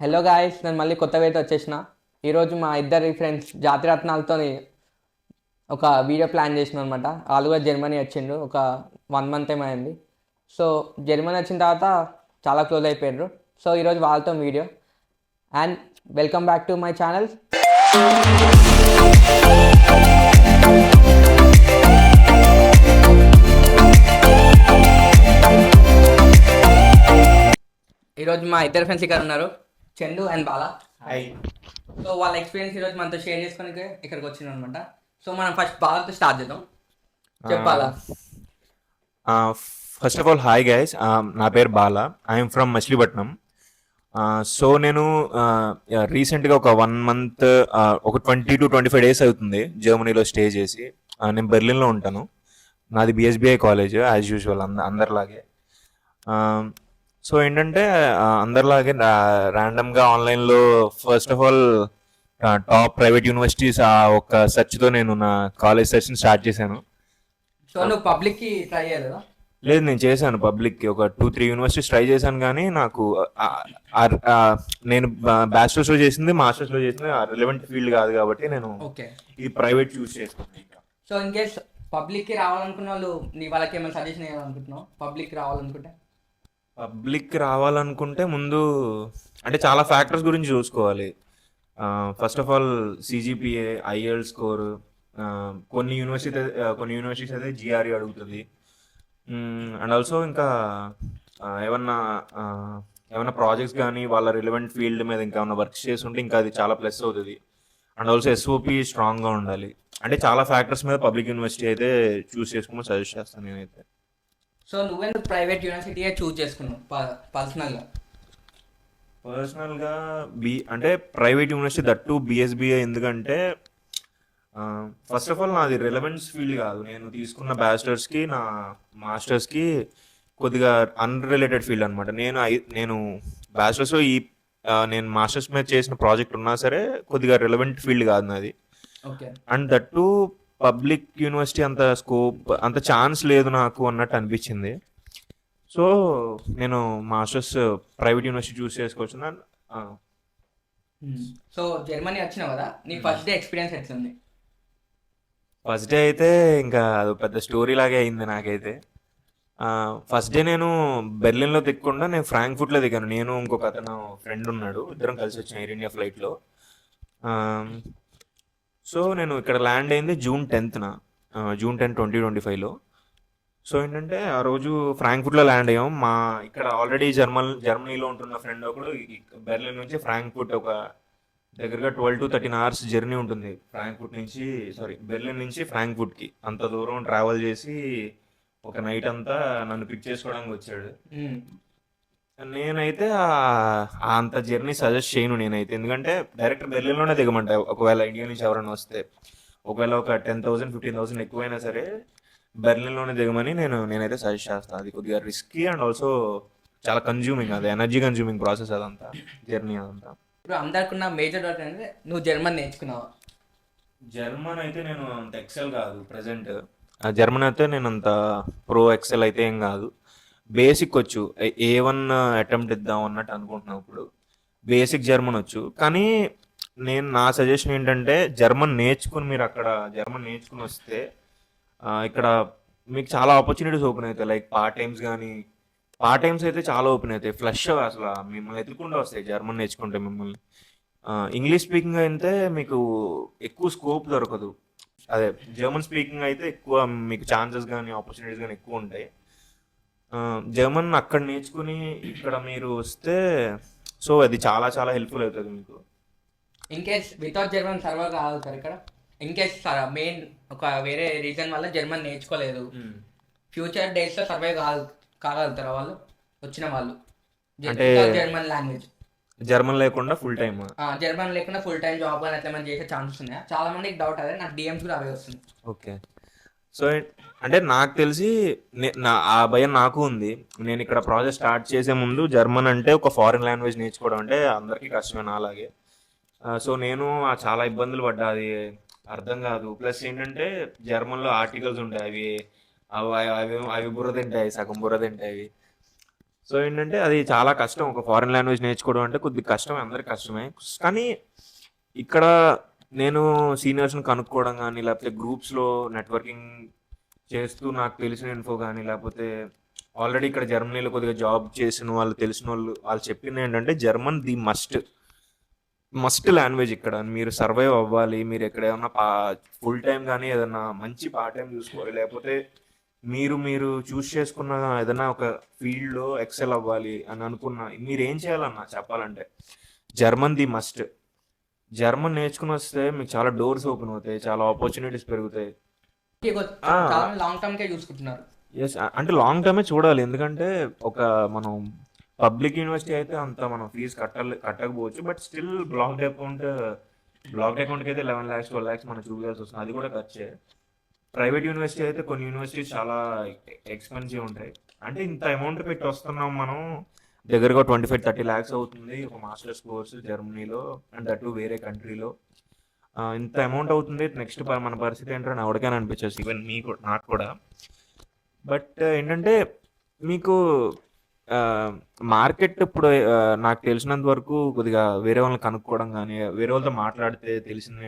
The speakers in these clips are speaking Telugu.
హలో గాయస్, నేను మళ్ళీ కొత్త వేట వచ్చేసిన. ఈరోజు మా ఇద్దరి ఫ్రెండ్స్ జాతిరత్నాలతో ఒక వీడియో ప్లాన్ చేసిన అనమాట. వాళ్ళు కూడా జర్మనీ వచ్చిండ్రు, ఒక 1 మంత్ ఏమైంది. సో జర్మనీ వచ్చిన తర్వాత చాలా క్లోజ్ అయిపోయారు. సో ఈరోజు వాళ్ళతో video. And welcome back to my channel. ఈరోజు మా ఇద్దరు ఫ్రెండ్స్ ఇక్కడ ఉన్నారు, Chandu and Bala. Hi. So వాళ్ళ ఎక్స్పీరియన్స్ ఈరోజు మనతో షేర్ చేసుకొని ఇక్కడికి వచ్చింది అనమాట. సో మనం ఫస్ట్ బాలాతో స్టార్ట్ చేద్దాం. చెప్పాలా? First of all hi guys, నా పేరు Bala. I'm from Machilipatnam. So నేను రీసెంట్గా ఒక 1 మంత్, ఒక 20 to 25 days అవుతుంది జర్మనీలో స్టే చేసి. నేను బెర్లిన్లో ఉంటాను. నాది బిఎస్బిఐ కాలేజ్, యాజ్ యూజువల్ అందరిలాగే. సో ఏంటంటే అందరిలాగే ర్యాండమ్గా ఆన్లైన్లో first of all top private universities ఒక సెర్చ్తో నేను నా కాలేజ్ సెర్చ్ని స్టార్ట్ చేశాను. సో నువ్వు పబ్లిక్కి ట్రై చేయలేదా? లేదు, నేను చేశాను పబ్లిక్కి ఒక 2-3 యూనివర్సిటీస్ ట్రై చేశాను, కానీ నాకు నేను బ్యాచిలర్స్లో చేసింది, మాస్టర్స్లో చేసింది రిలవెంట్ ఫీల్డ్ కాదు కాబట్టి నేను ఓకే, ఈ ప్రైవేట్ చూస్ చేసుకున్నాను. సో ఇన్ కేస్ పబ్లిక్కి రావాలనుకున్న వాళ్ళు వాళ్ళకి ఏమైనా సజెషన్ ఇవ్వాలనుకుంటున్నావు? పబ్లిక్కి రావాలనుకుంటే పబ్లిక్ రావాలనుకుంటే ముందు అంటే చాలా ఫ్యాక్టర్స్ గురించి చూసుకోవాలి. First of all CGPA, IL score, కొన్ని యూనివర్సిటీస్ అయితే జిఆర్ఈ అడుగుతుంది. అండ్ ఆల్సో ఇంకా ఏమన్నా ప్రాజెక్ట్స్ కానీ వాళ్ళ రిలవెంట్ ఫీల్డ్ మీద ఇంకా ఏమన్నా వర్క్ చేసి ఉంటే ఇంకా అది చాలా ప్లస్ అవుతుంది. అండ్ ఆల్సో ఎస్ఓపి స్ట్రాంగ్గా ఉండాలి. అంటే చాలా ఫ్యాక్టర్స్ మీద పబ్లిక్ యూనివర్సిటీ అయితే చూస్ చేసుకోమని సజెస్ట్ చేస్తాను నేనైతే. సో నువ్వెందుకు ప్రైవేట్ యూనివర్సిటీయే చూస్ చేసుకున్నావు పర్సనల్గా? పర్సనల్గా అంటే ప్రైవేట్ యూనివర్సిటీ దట్టు బిఎస్బిఐ. ఎందుకంటే ఫస్ట్ ఆఫ్ ఆల్ నాది రిలవెన్స్ ఫీల్డ్ కాదు. నేను తీసుకున్న బ్యాచిలర్స్కి నా మాస్టర్స్కి కొద్దిగా అన్రిలేటెడ్ ఫీల్డ్ అనమాట. నేను బ్యాచిలర్స్లో నేను మాస్టర్స్ మీద చేసిన ప్రాజెక్ట్ ఉన్నా సరే కొద్దిగా రిలవెంట్ ఫీల్డ్ కాదు నాది. Okay. And that public university అంత స్కోప్, అంత ఛాన్స్ లేదు నాకు అన్నట్టు అనిపించింది. సో నేను మాస్టర్స్ ప్రైవేట్ యూనివర్సిటీ చూస్ చేసుకోవచ్చు. సో జర్మనీ వచ్చినావు కదా, నీ ఫస్ట్ డే ఎక్స్పీరియన్స్ ఎట్లుంది? ఫస్ట్ డే అయితే ఇంకా అది పెద్ద స్టోరీ లాగే అయింది నాకైతే. ఫస్ట్ డే నేను బెర్లిన్లో దిగకుండా నేను ఫ్రాంక్ఫర్ట్లో దిగాను. నేను ఇంకొక అతను ఫ్రెండ్ ఉన్నాడు, ఇద్దరం కలిసి వచ్చిన ఎయిర్ ఇండియా ఫ్లైట్లో. సో నేను ఇక్కడ ల్యాండ్ అయింది June 10th, June 10, 2025లో. సో ఏంటంటే ఆ రోజు ఫ్రాంక్ఫర్ట్లో ల్యాండ్ అయ్యాం. ఇక్కడ ఆల్రెడీ జర్మనీలో ఉంటున్న ఫ్రెండ్ ఒకడు బెర్లిన్ నుంచి ఫ్రాంక్ఫర్ట్ ఒక దగ్గరగా 12 to 13 hours జర్నీ ఉంటుంది. బెర్లిన్ నుంచి ఫ్రాంక్ఫర్ట్కి అంత దూరం ట్రావెల్ చేసి ఒక నైట్ అంతా నన్ను పిక్ చేసుకోవడానికి వచ్చాడు. నేనైతే అంత జర్నీ సజెస్ట్ చేయను నేనైతే. ఎందుకంటే డైరెక్ట్ బెర్లిన్లోనే దిగమంటా. ఒకవేళ ఇండియా నుంచి ఎవరైనా వస్తే, ఒకవేళ ఒక 10,000 15,000 ఎక్కువైనా సరే బెర్లిన్లోనే దిగమని నేనైతే సజెస్ట్ చేస్తాను. అది కొద్దిగా రిస్కీ అండ్ ఆల్సో చాలా కన్జ్యూమింగ్, అది ఎనర్జీ కన్జ్యూమింగ్ ప్రాసెస్ అదంతా, జర్నీ అదంతా. ఇప్పుడు అందరికున్న మేజర్ డౌట్ అంటే నువ్వు జర్మన్ నేర్చుకున్నావా? జర్మన్ అయితే నేను అంత ఎక్సెల్ కాదు ప్రజెంట్. జర్మన్ అయితే నేను అంత ప్రో ఎక్సెల్ అయితే ఏం కాదు. బేసిక్ వచ్చు, A1 అటెంప్ట్ ఇద్దాం అన్నట్టు అనుకుంటున్నాను. ఇప్పుడు బేసిక్ జర్మన్ వచ్చు, కానీ నా సజెషన్ ఏంటంటే మీరు అక్కడ జర్మన్ నేర్చుకుని వస్తే ఇక్కడ మీకు చాలా ఆపర్చునిటీస్ ఓపెన్ అవుతాయి. లైక్ పార్ట్ టైమ్స్ అయితే చాలా ఓపెన్ అవుతాయి. ఫ్లష్ అసలు మిమ్మల్ని ఎత్తుకుండా వస్తాయి జర్మన్ నేర్చుకుంటే మిమ్మల్ని. ఇంగ్లీష్ స్పీకింగ్ అయితే మీకు ఎక్కువ స్కోప్ దొరకదు. అదే జర్మన్ స్పీకింగ్ అయితే ఎక్కువ మీకు ఛాన్సెస్ కానీ ఆపర్చునిటీస్ కానీ ఎక్కువ ఉంటాయి. జర్మన్ అక్కడ నేర్చుకుని ఇక్కడ మీరు వస్తే సో అది చాలా చాలా హెల్ప్ఫుల్ అవుతుంది మీకు. In case without German server కాగలుగుతారు ఇక్కడ? ఇన్ కేస్ మెయిన్ ఒక వేరే రీజన్ వల్ల జర్మన్ నేర్చుకోలేదు, ఫ్యూచర్ డేస్లో సర్వే కాగలుగుతారా వాళ్ళు వచ్చిన వాళ్ళు? అంటే జర్మన్ లాంగ్వేజ్ జర్మన్ లేకుండా ఫుల్ టైమ్ జాబ్ అని అట్లా చేసే ఛాన్సెస్ ఉన్నాయా? చాలా మందికి డౌట్ అదే, నాకు డిఎమ్స్ కూడా అవే వస్తుంది. ఓకే. సో అంటే నాకు తెలిసి ఆ భయం నాకు ఉంది. నేను ఇక్కడ ప్రాజెక్ట్ స్టార్ట్ చేసే ముందు జర్మన్ అంటే ఒక ఫారిన్ లాంగ్వేజ్ నేర్చుకోవడం అంటే అందరికీ కష్టమే నాలాగే. సో నేను చాలా ఇబ్బందులు పడ్డా, అది అర్థం కాదు. ప్లస్ ఏంటంటే జర్మన్లో ఆర్టికల్స్ ఉంటాయి, అవి బుర్ర తింటాయి, సగం బుర్ర తింటాయి. సో ఏంటంటే అది చాలా కష్టం. ఒక ఫారిన్ లాంగ్వేజ్ నేర్చుకోవడం అంటే కొద్దిగా కష్టమే, అందరికి కష్టమే. కానీ ఇక్కడ నేను సీనియర్స్ని కనుక్కోవడం కానీ, లేకపోతే గ్రూప్స్లో నెట్వర్కింగ్ చేస్తూ నాకు తెలిసిన ఇన్ఫో కానీ, లేకపోతే ఆల్రెడీ ఇక్కడ జర్మనీలో కొద్దిగా జాబ్ చేసిన వాళ్ళు, తెలిసిన వాళ్ళు చెప్పింది ఏంటంటే జర్మన్ ది మస్ట్ లాంగ్వేజ్. ఇక్కడ మీరు సర్వైవ్ అవ్వాలి, మీరు ఎక్కడ ఏమన్నా ఫుల్ టైం కానీ ఏదన్నా మంచి పార్ట్ టైం చూసుకోవాలి, లేకపోతే మీరు చూస్ చేసుకున్న ఏదైనా ఒక ఫీల్డ్లో ఎక్సెల్ అవ్వాలి అని అనుకున్న మీరు ఏం చేయాలన్నా చెప్పాలంటే జర్మన్ ది మస్ట్. జర్మన్ నేర్చుకుని వస్తే మీకు చాలా డోర్స్ ఓపెన్ అవుతాయి, చాలా ఆపర్చునిటీస్ పెరుగుతాయి. చాలా లాంగ్ టర్మ్ కే చూసుకుంటున్నారు. ఎస్, అంటే లాంగ్ టర్మే చూడాలి. ఎందుకంటే ఒక మనం పబ్లిక్ యూనివర్సిటీ అయితే అంత మనం ఫీజు కట్టకపోవచ్చు, బట్ స్టిల్ బ్లాక్డ్ అకౌంట్కి అయితే 11 lakhs 12 lakhs మనం చూపించాల్సి వస్తుంది, అది కూడా ఖర్చే. ప్రైవేట్ యూనివర్సిటీ అయితే కొన్ని యూనివర్సిటీస్ చాలా ఎక్స్పెన్సివ్ ఉంటాయి. అంటే ఇంత అమౌంట్ పెట్టి వస్తున్నాం మనం, దగ్గరగా 25-30 lakhs అవుతుంది ఒక మాస్టర్స్ కోర్స్ జర్మనీలో, అండ్ అటు వేరే కంట్రీలో. ఇంత అమౌంట్ అవుతుంది, నెక్స్ట్ మన పరిస్థితి ఏంటని ఎవరికైనా అనిపించచ్చు, ఈవెన్ నాకు కూడా. బట్ ఏంటంటే మీకు మార్కెట్ ఇప్పుడు నాకు తెలిసినంత వరకు కొద్దిగా వేరే వాళ్ళని కనుక్కోవడం కానీ, వేరే వాళ్ళతో మాట్లాడితే తెలిసింది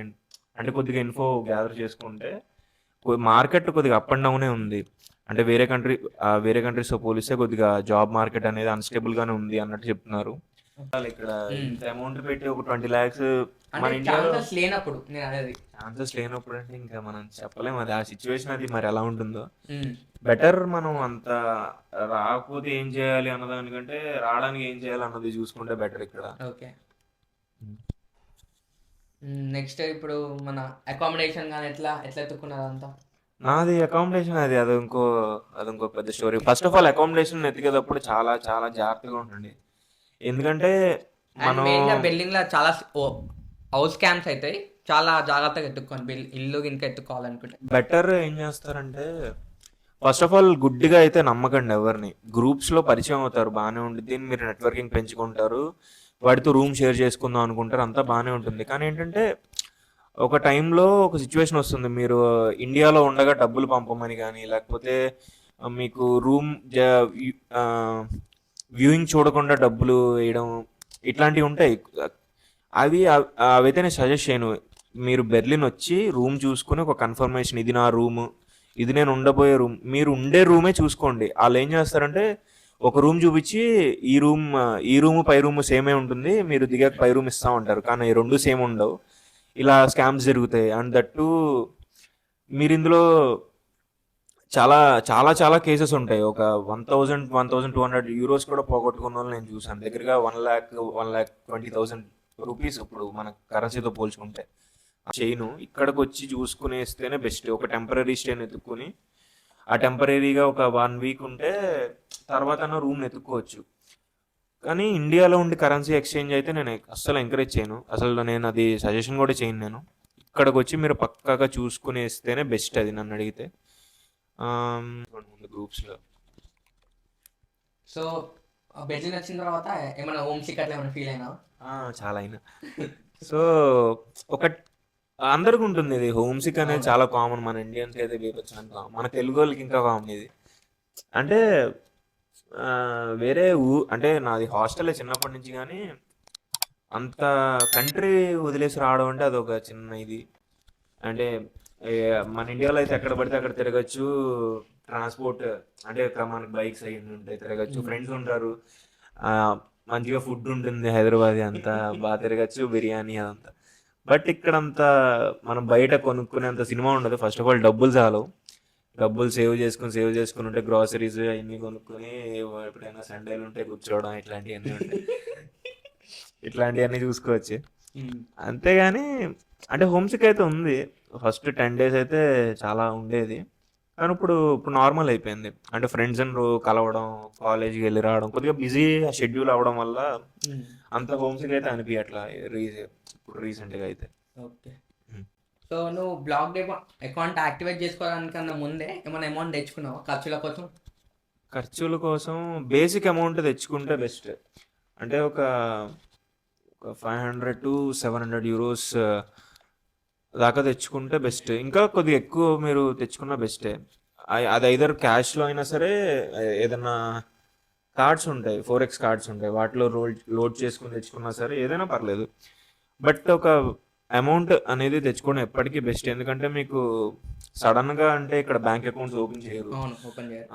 అంటే కొద్దిగా ఇన్ఫో గ్యాదర్ చేసుకుంటే మార్కెట్ కొద్దిగా అప్ అండ్ డౌనే ఉంది. అంటే వేరే కంట్రీస్తో పోలిస్తే కొద్దిగా జాబ్ మార్కెట్ అనేది అన్స్టేబుల్గానే ఉంది అన్నట్టు చెప్తున్నారు. ఇక్కడ ఇంత అమౌంట్ పెట్టి ఒక 20 lakhs మన ఇండియాలో ఛాన్సెస్ లేనప్పుడు నేను అనేది ఛాన్సెస్ లేనప్పుడు అంటే ఇంకా మనం చెప్పలేము, అది ఆ సిచ్యువేషన్ అది మరి ఎలా ఉంటుందో. బెటర్ మనం అంత రాకపోతే ఏం చేయాలి అన్నదానికంటే రావడానికి ఏం చేయాలి అన్నది చూసుకుంటే బెటర్ ఇక్కడ. ఓకే. నెక్స్ట్ ఇప్పుడు మన అకామిడేషన్ కానీ ఎట్లా ఎత్తుకున్నది అంతా? నాది అకామిడేషన్ అది ఇంకో పెద్ద story. First of all accommodation ఎత్తికేటప్పుడు చాలా చాలా జాగ్రత్తగా ఉండండి. ఎందుకంటే మనం బిల్డింగ్ లో చాలా హౌస్ స్కామ్స్ అవుతాయి, చాలా జాగ్రత్తగా ఎత్తుక్కోండి ఇల్లు ఇంకా ఎత్తుకోవాలనుకుంటే. బెటర్ ఏం చేస్తారంటే ఫస్ట్ ఆఫ్ ఆల్ గుడ్డిగా అయితే నమ్మకండి ఎవరిని. గ్రూప్స్లో పరిచయం అవుతారు, బాగానే ఉంటుంది, మీరు నెట్వర్కింగ్ పెంచుకుంటారు, వాటితో రూమ్ షేర్ చేసుకుందాం అనుకుంటారు, అంతా బాగానే ఉంటుంది. కానీ ఏంటంటే ఒక టైంలో ఒక సిచ్యువేషన్ వస్తుంది, మీరు ఇండియాలో ఉండగా డబ్బులు పంపమని కానీ, లేకపోతే మీకు రూమ్ వ్యూయింగ్ చూడకుండా డబ్బులు వేయడం, ఇట్లాంటివి ఉంటాయి. అవైతే నేను సజెస్ట్ చేయను. మీరు బెర్లిన్ వచ్చి రూమ్ చూసుకుని ఒక కన్ఫర్మేషన్, ఇది నా రూము, ఇది నేను ఉండబోయే రూమ్, మీరు ఉండే రూమే చూసుకోండి. వాళ్ళు ఏం చేస్తారంటే ఒక రూమ్ చూపించి ఈ రూము పై రూము సేమే ఉంటుంది, మీరు దిగాక పై రూమ్ ఇస్తా ఉంటారు, కానీ ఈ రెండు సేమ్ ఉండవు. ఇలా స్కామ్స్ జరుగుతాయి. అండ్ దట్టు మీరు ఇందులో చాలా చాలా చాలా కేసెస్ ఉంటాయి. ఒక 1,200 euros కూడా పోగొట్టుకున్న వాళ్ళు నేను చూసాను. దగ్గరగా 1,20,000 రూపీస్ ఇప్పుడు మన కరెన్సీతో పోల్చుకుంటే. చైను ఇక్కడికి వచ్చి చూసుకునేస్తేనే బెస్ట్. ఒక టెంపరీ స్టేని ఎత్తుక్కుని ఆ టెంపరీగా ఒక 1 week ఉంటే తర్వాత రూమ్ని ఎత్తుక్కోవచ్చు. కానీ ఇండియాలో ఉండి కరెన్సీ ఎక్స్చేంజ్ అయితే నేను అస్సలు ఎంకరేజ్ చేయను, అసలు నేను అది సజెషన్ కూడా చేయను. నేను ఇక్కడికి వచ్చి మీరు పక్కాగా చూసుకునేస్తేనే బెస్ట్, అది నన్ను అడిగితే. గ్రూప్స్లో సో బెర్లిన్ వచ్చిన తర్వాత ఏమైనా హోమ్ సిక్ అట్లా ఏమైనా ఫీల్ అయినా? చాలా అయినా. సో ఒక అందరికి ఉంటుంది ఇది, హోమ్ సిక్ అనేది చాలా కామన్. మన ఇండియన్స్కి అయితే బీపచ్చాను, మన తెలుగు వాళ్ళకి ఇంకా కామన్ ఇది. అంటే వేరే అంటే నాది హాస్టల్లో చిన్నప్పటి నుంచి, కానీ అంత కంట్రీ వదిలేసి రావడం అంటే అదొక చిన్న ఇది. అంటే మన ఇండియాలో అయితే ఎక్కడ పడితే అక్కడ తిరగచ్చు, ట్రాన్స్పోర్ట్ అంటే మనకి బైక్స్ అయ్యి ఉంటాయి, తిరగచ్చు, ఫ్రెండ్స్ ఉంటారు, మంచిగా ఫుడ్ ఉంటుంది, హైదరాబాద్ అంతా బాగా తిరగచ్చు, బిర్యానీ అదంతా. బట్ ఇక్కడంతా మనం బయట కొనుక్కునేంత సినిమా ఉండదు. ఫస్ట్ ఆఫ్ ఆల్ డబ్బులు సేవ్ చేసుకుని ఉంటే గ్రాసరీస్ అవన్నీ కొనుక్కొని ఎప్పుడైనా సండేలు ఉంటే కూర్చోవడం, ఇట్లాంటివన్నీ చూసుకోవచ్చు. అంతేగాని అంటే హోమ్ సిక్ అయితే ఉంది. ఫస్ట్ 10 days అయితే చాలా ఉండేది, కానీ ఇప్పుడు నార్మల్ అయిపోయింది. అంటే ఫ్రెండ్స్ కలవడం, కాలేజీకి వెళ్ళి రావడం, కొద్దిగా బిజీ షెడ్యూల్ అవ్వడం వల్ల అంత హోమ్ సిక్ అయితే అనిపించట్లా ఇప్పుడు రీసెంట్గా అయితే. ఓకే. సో నువ్వు బ్లాక్ అకౌంట్ యాక్టివేట్ చేసుకోవడానికన్నా ముందే ఏమైనా అమౌంట్ తెచ్చుకున్నావా ఖర్చుల కోసం? బేసిక్ అమౌంట్ తెచ్చుకుంటే బెస్ట్. అంటే ఒక 500 to 700 euros దాకా తెచ్చుకుంటే బెస్ట్. ఇంకా కొద్దిగా ఎక్కువ మీరు తెచ్చుకున్న బెస్టే. అది ఐదర్ క్యాష్లో అయినా సరే, ఏదన్నా కార్డ్స్ ఉంటాయి, 4x కార్డ్స్ ఉంటాయి, వాటిలో లోడ్ చేసుకుని తెచ్చుకున్నా సరే ఏదైనా పర్లేదు. బట్ ఒక అమౌంట్ అనేది తెచ్చుకోవడం ఎప్పటికీ బెస్ట్. ఎందుకంటే మీకు సడన్గా అంటే ఇక్కడ బ్యాంక్ అకౌంట్స్ ఓపెన్ చేయరు, అవును, ఓపెన్ చేయాలి.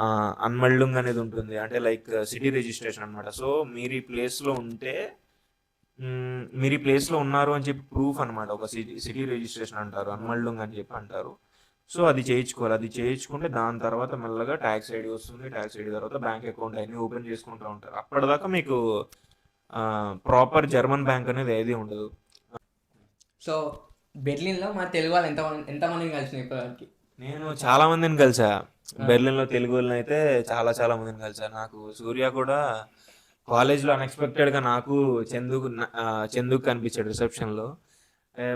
అన్మల్డింగ్ అనేది ఉంటుంది, అంటే లైక్ సిటీ రిజిస్ట్రేషన్ అనమాట. సో మీరు ఈ ప్లేస్లో ఉంటే మీరు ఈ ప్లేస్లో ఉన్నారు అని చెప్పి ప్రూఫ్ అనమాట, ఒక సిటీ రిజిస్ట్రేషన్ అంటారు, అన్మల్డింగ్ అని చెప్పి అంటారు. సో అది చేయించుకోవాలి. అది చేయించుకుంటే దాని తర్వాత మెల్లగా ట్యాక్స్ ఐడి వస్తుంది, ట్యాక్స్ ఐడి తర్వాత బ్యాంక్ అకౌంట్ అన్ని ఓపెన్ చేసుకుంటూ ఉంటారు. అప్పటిదాకా మీకు ప్రాపర్ జర్మన్ బ్యాంక్ అనేది ఏది ఉండదు. సో బెర్లిన్లో మా తెలుగు వాళ్ళు ఎంతమందిని కలిసిన ఇప్పటివరకు? నేను చాలా మందిని కలిసా బెర్లిన్లో, తెలుగు వాళ్ళని అయితే చాలా చాలా మందిని కలిసా. నాకు సూర్య కూడా కాలేజ్లో అన్ఎక్స్పెక్టెడ్గా నాకు చందుకు కనిపించాడు రిసెప్షన్లో.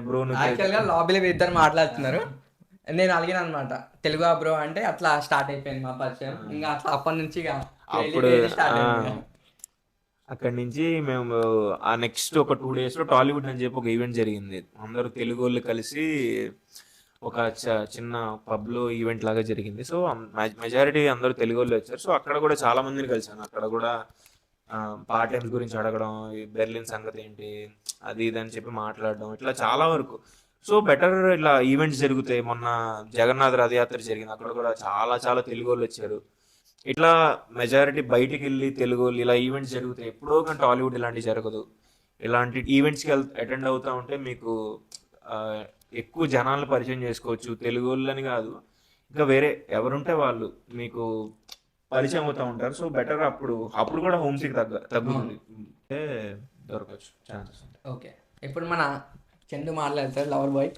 బ్రో యాక్చువల్గా లాబీలో ఇద్దరు మాట్లాడుతున్నారు, నేను అడిగిన అనమాట తెలుగు బ్రో అంటే అట్లా స్టార్ట్ అయిపోయింది మా పరిచయం. ఇంకా అట్లా అప్పటి నుంచి ఇక అప్పుడు స్టార్ట్ అయింది. అక్కడి నుంచి మేము ఆ నెక్స్ట్ ఒక 2 డేస్లో టాలీవుడ్ అని చెప్పి ఒక ఈవెంట్ జరిగింది. అందరూ తెలుగు వాళ్ళు కలిసి ఒక చిన్న పబ్లో ఈవెంట్ లాగా జరిగింది. సో మెజారిటీ అందరూ తెలుగు వాళ్ళు వచ్చారు. సో అక్కడ కూడా చాలా మందిని కలిసాను. అక్కడ కూడా పార్ట్ టైమ్స్ గురించి అడగడం, ఈ బెర్లిన్ సంగతి ఏంటి అది ఇది అని చెప్పి మాట్లాడడం, ఇట్లా చాలా వరకు. సో బెటర్ ఇలా ఈవెంట్స్ జరుగుతాయి. మొన్న జగన్నాథ రథయాత్ర జరిగింది, అక్కడ కూడా చాలా చాలా తెలుగు వాళ్ళు వచ్చారు. ఇట్లా మెజారిటీ బయటికి వెళ్ళి తెలుగు వాళ్ళు ఇలా ఈవెంట్స్ జరుగుతాయి. ఎప్పుడో కానీ టాలీవుడ్ ఇలాంటివి జరగదు. ఇలాంటి ఈవెంట్స్కి అటెండ్ అవుతూ ఉంటే మీకు ఎక్కువ జనాలను పరిచయం చేసుకోవచ్చు. తెలుగు వాళ్ళని కాదు, ఇంకా వేరే ఎవరుంటే వాళ్ళు మీకు పరిచయం అవుతూ ఉంటారు. సో బెటర్ అప్పుడు కూడా హోమ్ సిక్ తగ్గుతుంది, అంటే దొరకచ్చు ఛాన్సెస్. ఓకే, ఇప్పుడు మన చందు మాట్లాడతారు, లవర్ బాయ్.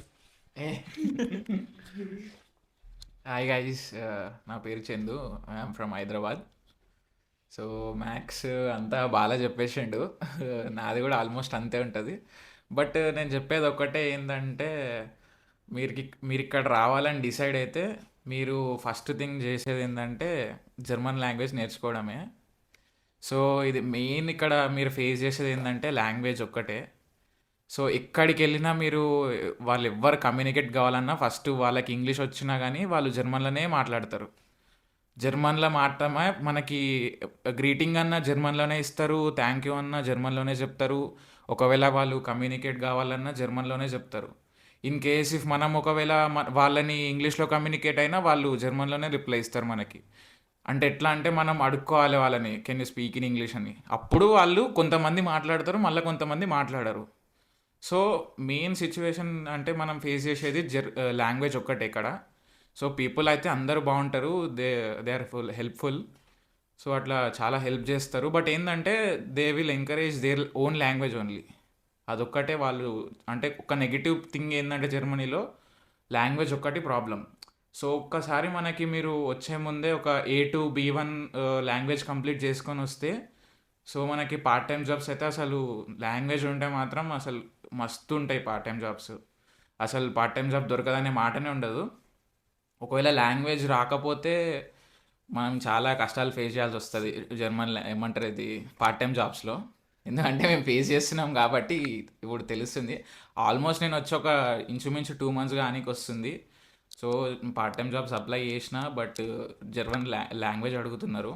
హాయ్ గైస్, నా పేరు Chandu, I'm from Hyderabad. So maths అంతా బాగా చెప్పేసిండు, నాది కూడా ఆల్మోస్ట్ అంతే ఉంటుంది. బట్ నేను చెప్పేది ఒక్కటే ఏంటంటే, మీరు ఇక్కడ రావాలని డిసైడ్ అయితే మీరు ఫస్ట్ థింగ్ చేసేది ఏంటంటే జర్మన్ లాంగ్వేజ్ నేర్చుకోవడమే. సో ఇది మెయిన్. ఇక్కడ మీరు ఫేస్ చేసేది ఏంటంటే లాంగ్వేజ్ ఒక్కటే. సో ఎక్కడికి వెళ్ళినా మీరు వాళ్ళు ఎవ్వరు కమ్యూనికేట్ కావాలన్నా ఫస్ట్ వాళ్ళకి ఇంగ్లీష్ వచ్చినా కానీ వాళ్ళు జర్మన్లోనే మాట్లాడతారు. జర్మన్లో మాత్రమే మనకి గ్రీటింగ్ అన్నా జర్మన్లోనే ఇస్తారు, థ్యాంక్ యూ అన్నా జర్మన్లోనే చెప్తారు. ఒకవేళ వాళ్ళు కమ్యూనికేట్ కావాలన్నా జర్మన్లోనే చెప్తారు. ఇన్ కేస్ ఇఫ్ మనం ఒకవేళ వాళ్ళని ఇంగ్లీష్లో కమ్యూనికేట్ అయినా వాళ్ళు జర్మన్లోనే రిప్లై ఇస్తారు మనకి. అంటే ఎట్లా అంటే మనం అడుక్కోవాలి వాళ్ళని, can you speak in English అని. అప్పుడు వాళ్ళు కొంతమంది మాట్లాడతారు, మళ్ళీ కొంతమంది మాట్లాడరు. సో మెయిన్ సిచ్యువేషన్ అంటే మనం ఫేస్ చేసేది లాంగ్వేజ్ ఒక్కటే ఇక్కడ. సో పీపుల్ అయితే అందరూ బాగుంటారు, దే ఆర్ హెల్ప్ఫుల్. సో అట్లా చాలా హెల్ప్ చేస్తారు. బట్ ఏంటంటే they will encourage their own language only. అదొక్కటే వాళ్ళు, అంటే ఒక నెగిటివ్ థింగ్ ఏంటంటే జర్మనీలో లాంగ్వేజ్ ఒక్కటి ప్రాబ్లం. సో ఒక్కసారి మనకి మీరు వచ్చే ముందే ఒక A2 B1 లాంగ్వేజ్ కంప్లీట్ చేసుకొని వస్తే, సో మనకి పార్ట్ టైం జాబ్స్ అయితే అసలు లాంగ్వేజ్ ఉంటే మాత్రం అసలు మస్తు ఉంటాయి పార్ట్ టైం జాబ్స్. అసలు పార్ట్ టైం జాబ్ దొరకదనే మాటనే ఉండదు. ఒకవేళ లాంగ్వేజ్ రాకపోతే మనం చాలా కష్టాలు ఫేస్ చేయాల్సి వస్తుంది ఏమంటారు ఇది పార్ట్ టైం జాబ్స్లో. ఎందుకంటే మేము ఫేస్ చేస్తున్నాం కాబట్టి ఇప్పుడు తెలుస్తుంది. ఆల్మోస్ట్ నేను వచ్చి ఒక ఇంచుమించు 2 months కానీ వస్తుంది. So part time jobs apply చేసిన, బట్ జర్మన్ లాంగ్వేజ్ అడుగుతున్నారు.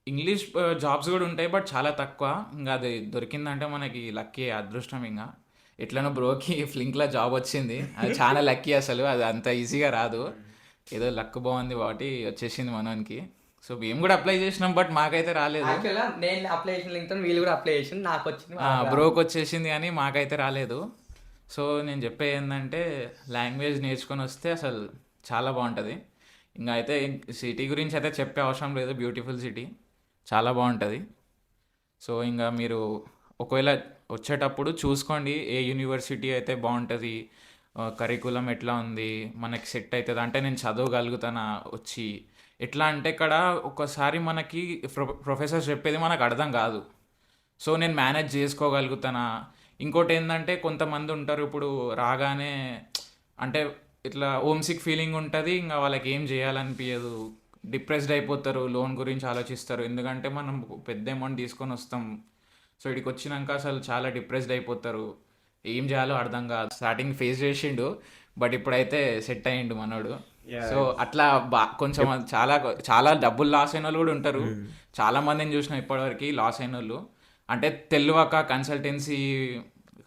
ఇంగ్లీష్ జాబ్స్ కూడా ఉంటాయి, బట్ చాలా తక్కువ. ఇంకా అది దొరికిందంటే మనకి లక్కీ, అదృష్టం. ఇంకా ఎట్లనో బ్రోకి ఫ్లింక్లో జాబ్ వచ్చింది, అది చాలా లక్కీ. అసలు అది అంత ఈజీగా రాదు, ఏదో లక్ బాగుంది కాబట్టి వచ్చేసింది మనకి. సో మేము కూడా అప్లై చేసినాం, బట్ మాకైతే రాలేదు. నేను అప్లై చేసిన లింక్ వీళ్ళు కూడా అప్లై చేసి నాకు వచ్చింది, బ్రోకి వచ్చేసింది కానీ మాకైతే రాలేదు. సో నేను చెప్పే ఏంటంటే లాంగ్వేజ్ నేర్చుకొని వస్తే అసలు చాలా బాగుంటుంది. ఇంకా అయితే సిటీ గురించి అయితే చెప్పే అవసరం లేదు, బ్యూటిఫుల్ సిటీ, చాలా బాగుంటుంది. సో ఇంకా మీరు ఒకవేళ వచ్చేటప్పుడు చూసుకోండి ఏ యూనివర్సిటీ అయితే బాగుంటుంది, కరికులం ఎట్లా ఉంది, మనకి సెట్ అవుతుంది, అంటే నేను చదవగలుగుతానా వచ్చి. ఎట్లా అంటే ఇక్కడ ఒకసారి మనకి ప్రొఫెసర్స్ చెప్పేది మనకు అర్థం కాదు, సో నేను మేనేజ్ చేసుకోగలుగుతానా. ఇంకోటి ఏంటంటే కొంతమంది ఉంటారు ఇప్పుడు రాగానే అంటే ఇట్లా హోమ్సిక్ ఫీలింగ్ ఉంటుంది, ఇంకా వాళ్ళకి ఏం చేయాలనిపించదు, డిప్రెస్డ్ అయిపోతారు, లోన్ గురించి ఆలోచిస్తారు. ఎందుకంటే మనం పెద్ద అమౌంట్ తీసుకొని వస్తాం. సో ఇక్కడికి వచ్చినాక అసలు చాలా డిప్రెస్డ్ అయిపోతారు, ఏం చేయాలో అర్థం కాదు. స్టార్టింగ్ ఫేస్ చేసిండు, బట్ ఇప్పుడైతే సెట్ అయ్యిండు మనోడు. సో అట్లా కొంచెం చాలా చాలా డబ్బులు లాస్ అయిన వాళ్ళు కూడా ఉంటారు. చాలా మందిని చూసిన ఇప్పటివరకు లాస్ అయిన వాళ్ళు, అంటే తెలియక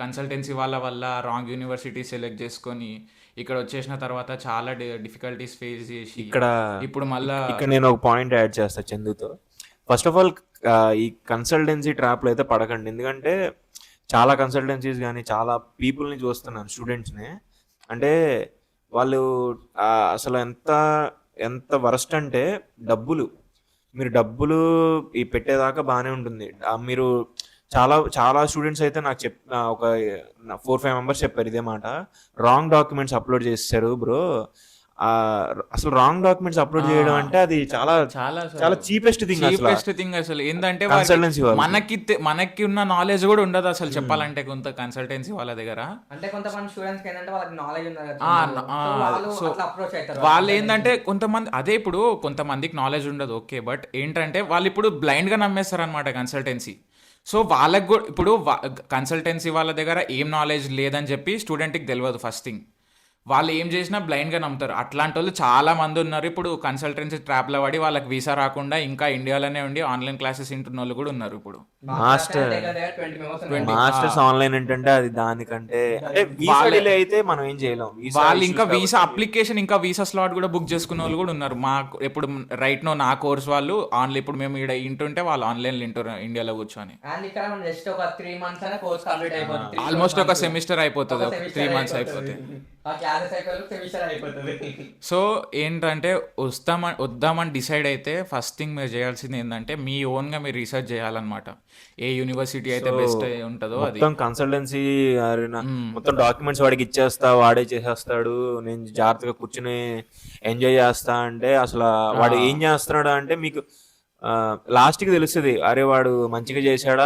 కన్సల్టెన్సీ వాళ్ళ వల్ల రాంగ్ యూనివర్సిటీ సెలెక్ట్ చేసుకొని ఇక్కడ వచ్చేసిన తర్వాత చాలా డిఫికల్టీస్ ఫేస్ చేసి ఇక్కడ ఇప్పుడు మళ్ళా ఇక్కడ నేను ఒక పాయింట్ యాడ్ చేస్తా చందుతో. ఫస్ట్ ఆఫ్ ఆల్ ఈ కన్సల్టెన్సీ ట్రాప్లో అయితే పడకండి. ఎందుకంటే చాలా కన్సల్టెన్సీస్ కానీ చాలా పీపుల్ని చూస్తున్నాను, స్టూడెంట్స్ని. అంటే వాళ్ళు అసలు ఎంత ఎంత వరస్ట్ అంటే మీరు డబ్బులు ఈ పెట్టేదాకా బాగానే ఉంటుంది. మీరు చాలా చాలా స్టూడెంట్స్ అయితే నాకు ఒక 4-5 మెంబర్స్ చెప్పారు ఇదే మాట. రాంగ్ డాక్యుమెంట్స్ అప్లోడ్ చేస్తారు బ్రో. అసలు రాంగ్ డాక్యుమెంట్స్ అప్లోడ్ చేయడం అంటే అది చాలా చాలా చాలా చీపెస్ట్ థింగ్ అసలు. ఏంటంటే కన్సల్టెన్సీ మనకి ఉన్న నాలెడ్జ్ కూడా ఉండదు అసలు చెప్పాలంటే కొంత కన్సల్టెన్సీ వాళ్ళ దగ్గర. అంటే కొంతమంది స్టూడెంట్స్ ఏంటంటే వాళ్ళకి నాలెడ్జ్ ఉండదు కదా. సో అట్లా అప్రోచ్ అవుతారు. వాళ్ళు ఏంటంటే కొంతమంది అదే ఇప్పుడు కొంతమందికి నాలెడ్జ్ ఉండదు, ఓకే, బట్ ఏంటంటే వాళ్ళు ఇప్పుడు బ్లైండ్ గా నమ్మేస్తారు అనమాట కన్సల్టెన్సీ. సో వాళ్ళకి కూడా ఇప్పుడు కన్సల్టెన్సీ వాళ్ళ దగ్గర ఏం నాలెడ్జ్ లేదని చెప్పి స్టూడెంట్కి తెలియదు ఫస్ట్ థింగ్. వాళ్ళు ఏం చేసినా బ్లైండ్గా నమ్ముతారు. అట్లాంటి వాళ్ళు చాలా మంది ఉన్నారు ఇప్పుడు కన్సల్టెన్సీ ట్రాప్లో పడి వాళ్ళకి వీసా రాకుండా ఇంకా ఇండియాలోనే ఉండి ఆన్లైన్ క్లాసెస్ వింటున్న వాళ్ళు కూడా ఉన్నారు ఇప్పుడు. మాస్టర్స్ ఆన్లైన్ ఏంటంటే అది దానికంటే అంటే వీసా డిలే అయితే మనం ఏం చేయలేం. వాళ్ళు ఇంకా వీసా అప్లికేషన్ ఇంకా వీసా స్లాట్ కూడా బుక్ చేసుకున్న వాళ్ళు కూడా ఉన్నారు. మాకు ఇప్పుడు రైట్ నో నా కోర్స్ వాళ్ళు ఆన్లైన్, ఇప్పుడు మేము ఇక్కడ ఇంటుంటే వాళ్ళు ఆన్లైన్ వింటారు ఇండియాలో కూర్చొని. ఆల్మోస్ట్ ఒక సెమిస్టర్ అయిపోతుంది, 3 months అయిపోతుంది. సో ఏంటంటే వద్దామని డిసైడ్ అయితే ఫస్ట్ థింగ్ మీరు చేయాల్సింది ఏంటంటే మీ ఓన్గా మీరు రీసెర్చ్ చేయాలన్నమాట. ఏ యూనివర్సిటీ అయితే బెస్ట్ ఉంటుందో అది. కన్సల్టెన్సీ మొత్తం డాక్యుమెంట్స్ వాడికి ఇచ్చేస్తా, వాడే చేసేస్తాడు, నేను జాగ్రత్తగా కూర్చుని ఎంజాయ్ చేస్తా అంటే అసలు వాడు ఏం చేస్తున్నాడు అంటే మీకు లాస్ట్ కి తెలుస్తుంది. అరే వాడు మంచిగా చేశాడా,